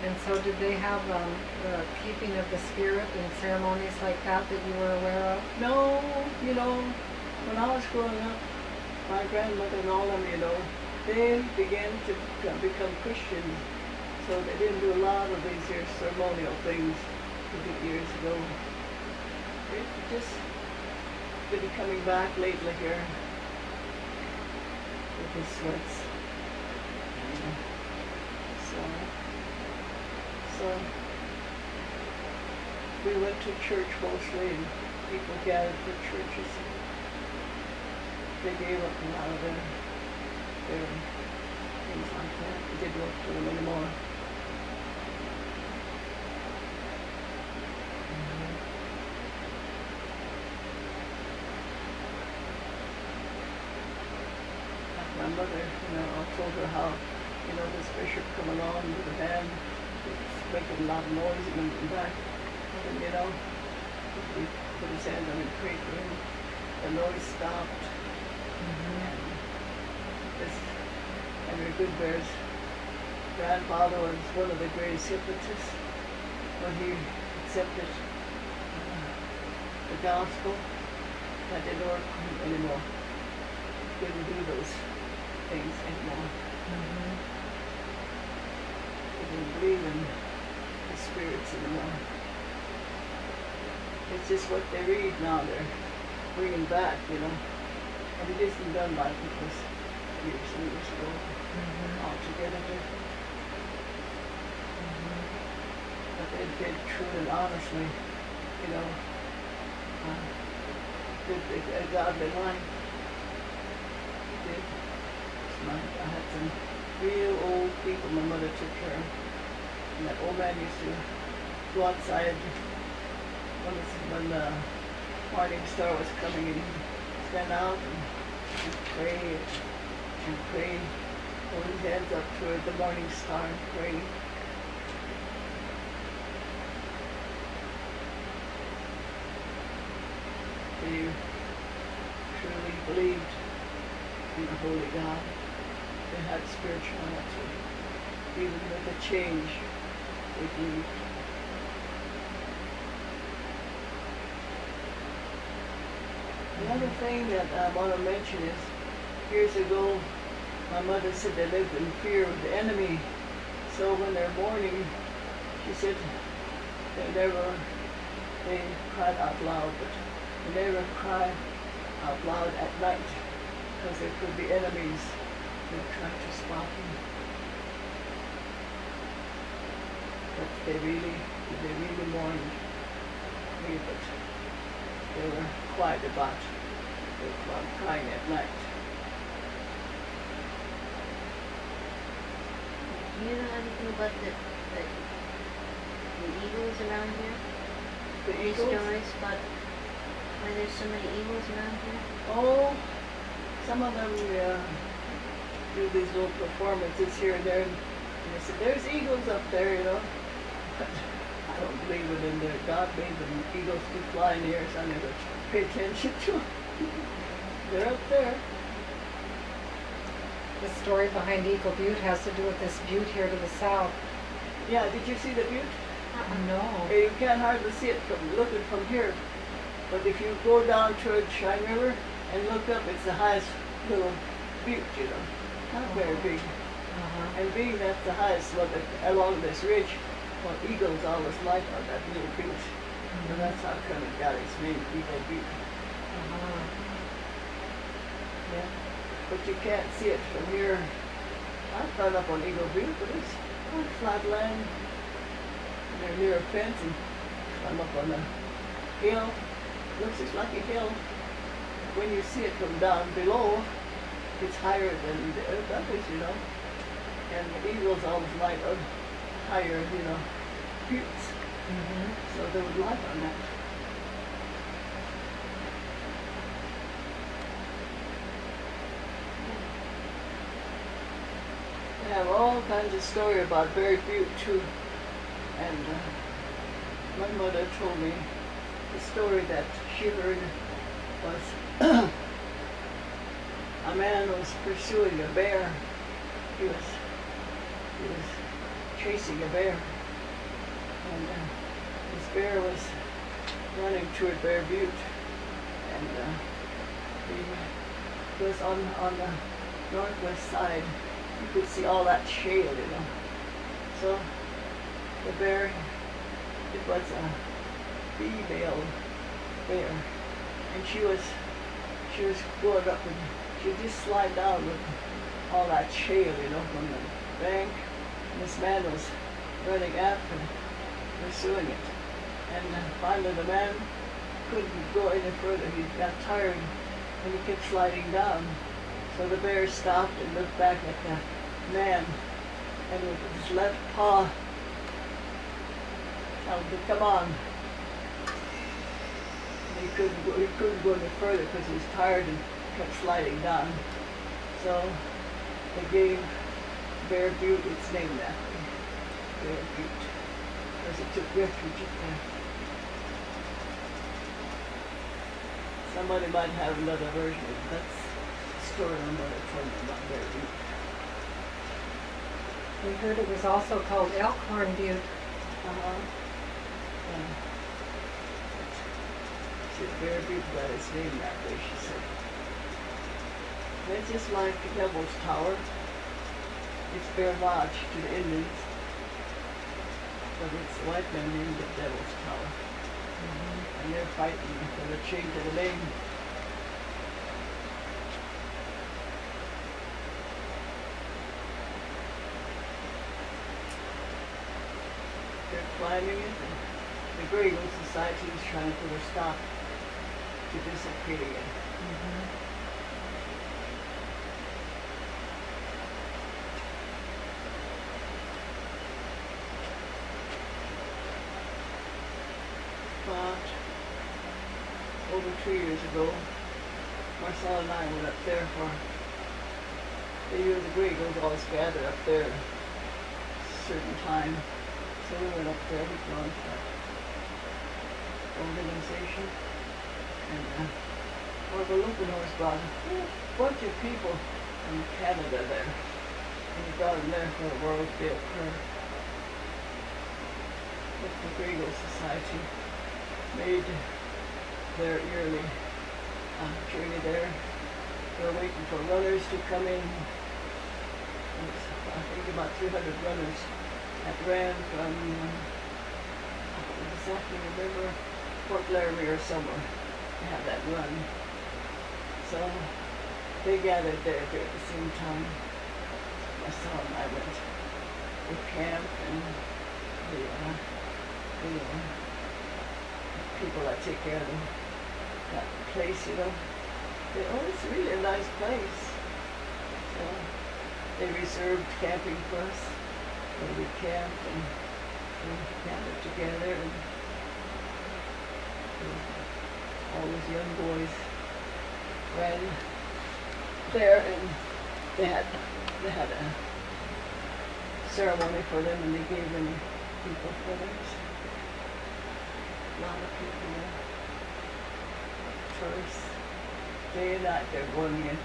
And so did they have the keeping of the spirit and ceremonies like that you were aware of? No, when I was growing up, my grandmother and all of them, they began to become Christians. So they didn't do a lot of these here ceremonial things years ago. They've just been coming back lately here with the sweats. So we went to church mostly, and people gathered for churches. They gave up a lot of their things like that. It didn't work for them anymore. My mother, I told her how, this bishop come along with a band, making a lot of noise and moving back. And, he put his hand on and prayed for him. The noise stopped. And this Henry Goodbear's grandfather was one of the greatest hypnotists. When he accepted the gospel, that didn't work for him anymore. He couldn't do those things anymore. He didn't believe in the spirits anymore. It's just what they read now, they're bringing back, and it isn't done like it was years and years ago. Altogether different. But they did true and honestly, lived a godly life. They did. I had some real old people my mother took care of. And that old man used to go outside when the morning star was coming, and he'd stand out and pray and pray, hold his hands up toward the morning star and pray. They truly believed in the Holy God. They had spiritual answer. Even with the change, they believed. The other thing that I want to mention is, years ago, my mother said they lived in fear of the enemy. So when they're mourning, she said they cried out loud, but they never cried out loud at night because there could be enemies that tried to spot them. But they really mourned me, but they were quiet about crying at night. Do you know anything about the eagles around here? The Any eagles? stories about why there's so many eagles around here? Oh, some of them do these little performances here and there, and they say, there's eagles up there, you know. But I don't believe it in there. God made them eagles to fly in the air, so I never pay attention to them. They're up there. The story behind Eagle Butte has to do with this butte here to the south. Yeah, did you see the butte? No. You can't hardly see it from looking from here. But if you go down toward Cheyenne River and look up, it's the highest little butte, you know. Not very big. And being that's the highest one along this ridge, well, eagles always like on that little butte. So that's how come it got its name, Eagle Butte. Yeah. But you can't see it from here. I've gone up on Eagle Butte, but it's flat land. And they're near a fence, and I'm up on a hill. Looks just like a hill. When you see it from down below, it's higher than the others, you know. And the eagles always like higher, you know, buttes. So they would like on that. They have all kinds of story about Bear Butte too. And my mother told me the story that she heard was a man was pursuing a bear. He was chasing a bear, and this bear was running toward Bear Butte, and he was on the northwest side. You could see all that shale, you know. So the bear, it was a female bear, and she was going up, and she just slid down with all that shale, you know, from the bank. And this man was running after, pursuing it. And finally the man couldn't go any further. He got tired, and he kept sliding down. So the bear stopped and looked back at the man, and with his left paw told him to come on. And he couldn't go any further because he was tired and kept sliding down. So they gave Bear Butte its name that way, Bear Butte, because it took refuge up there. Somebody might have another version of that. Story my mother told me about Bear Butte. We heard it was also called Elkhorn Butte. She said Bear Butte got its name that way, she said. And it's just like the Devil's Tower. It's Bear Lodge to the Indians. But it's the white man named it Devil's Tower. And they're fighting for the change of the name. They're climbing it, and the Grey Eagle Society is trying to put a stop to desecrating it. But over 2 years ago, Marcel and I went up there for the year the Grey Eagles always gather up there at a certain time. So we went up there, we belonged to that organization, and Orville Lucanors brought a bunch of people from Canada there. in the garden there for the World Field Prayer. But the Grego Society made their yearly journey there. They're waiting for runners to come in. There's, I think about 300 runners that ran from, I don't exactly remember, Fort Laramie or somewhere to have that run. So they gathered there at the same time. My son and I went. We camped, and the people that take care of that place, you know, they, oh, it's really a nice place. So they reserved camping for us, and we camped and we gathered together, and all those young boys ran there, and they had a ceremony for them, and they gave them people feathers. A lot of people there. Tourists. Day and night they're going in.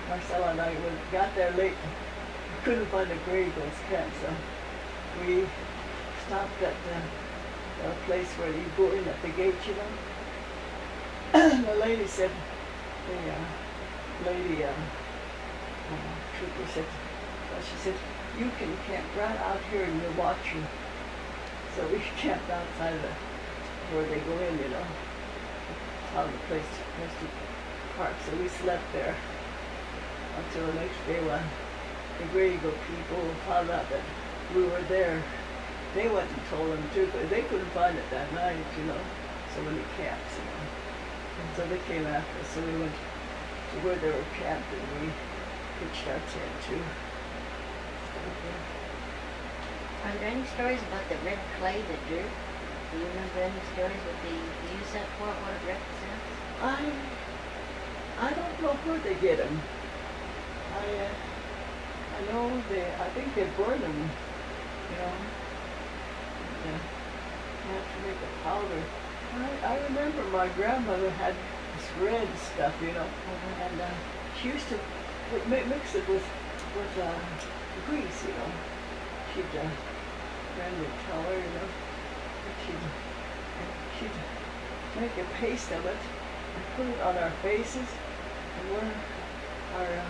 Marcella and I got there late. We couldn't find the Greygo's camp, so we stopped at the place where you go in at the gate, you know. The lady said, the lady trooper said, well, she said, you can camp right out here and we'll watch you. So we camped outside of where they go in, you know. Found a place to park, so we slept there until the next day when the Grego people found out that we were there. They went and told them too, but they couldn't find it that night, you know, so many camps, you know. And so they came after us, so we went to where they were camped, and we pitched our tent too. Are there any stories about the red clay, the dirt? Do you remember any stories what they use that for, what it represents? I don't know where they get them. I know I think they burn them, you know. You have to make a powder. I remember my grandmother had this red stuff, you know, and she used to mix it with grease, you know. She'd brand new color, you know. She'd make a paste of it and put it on our faces and where our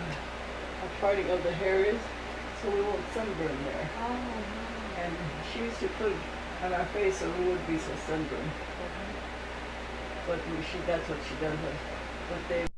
parting of the hair is, so we won't sunburn there. Oh, wow. And she used to put it on our face so we wouldn't be so sunburned. But that's what she does. But they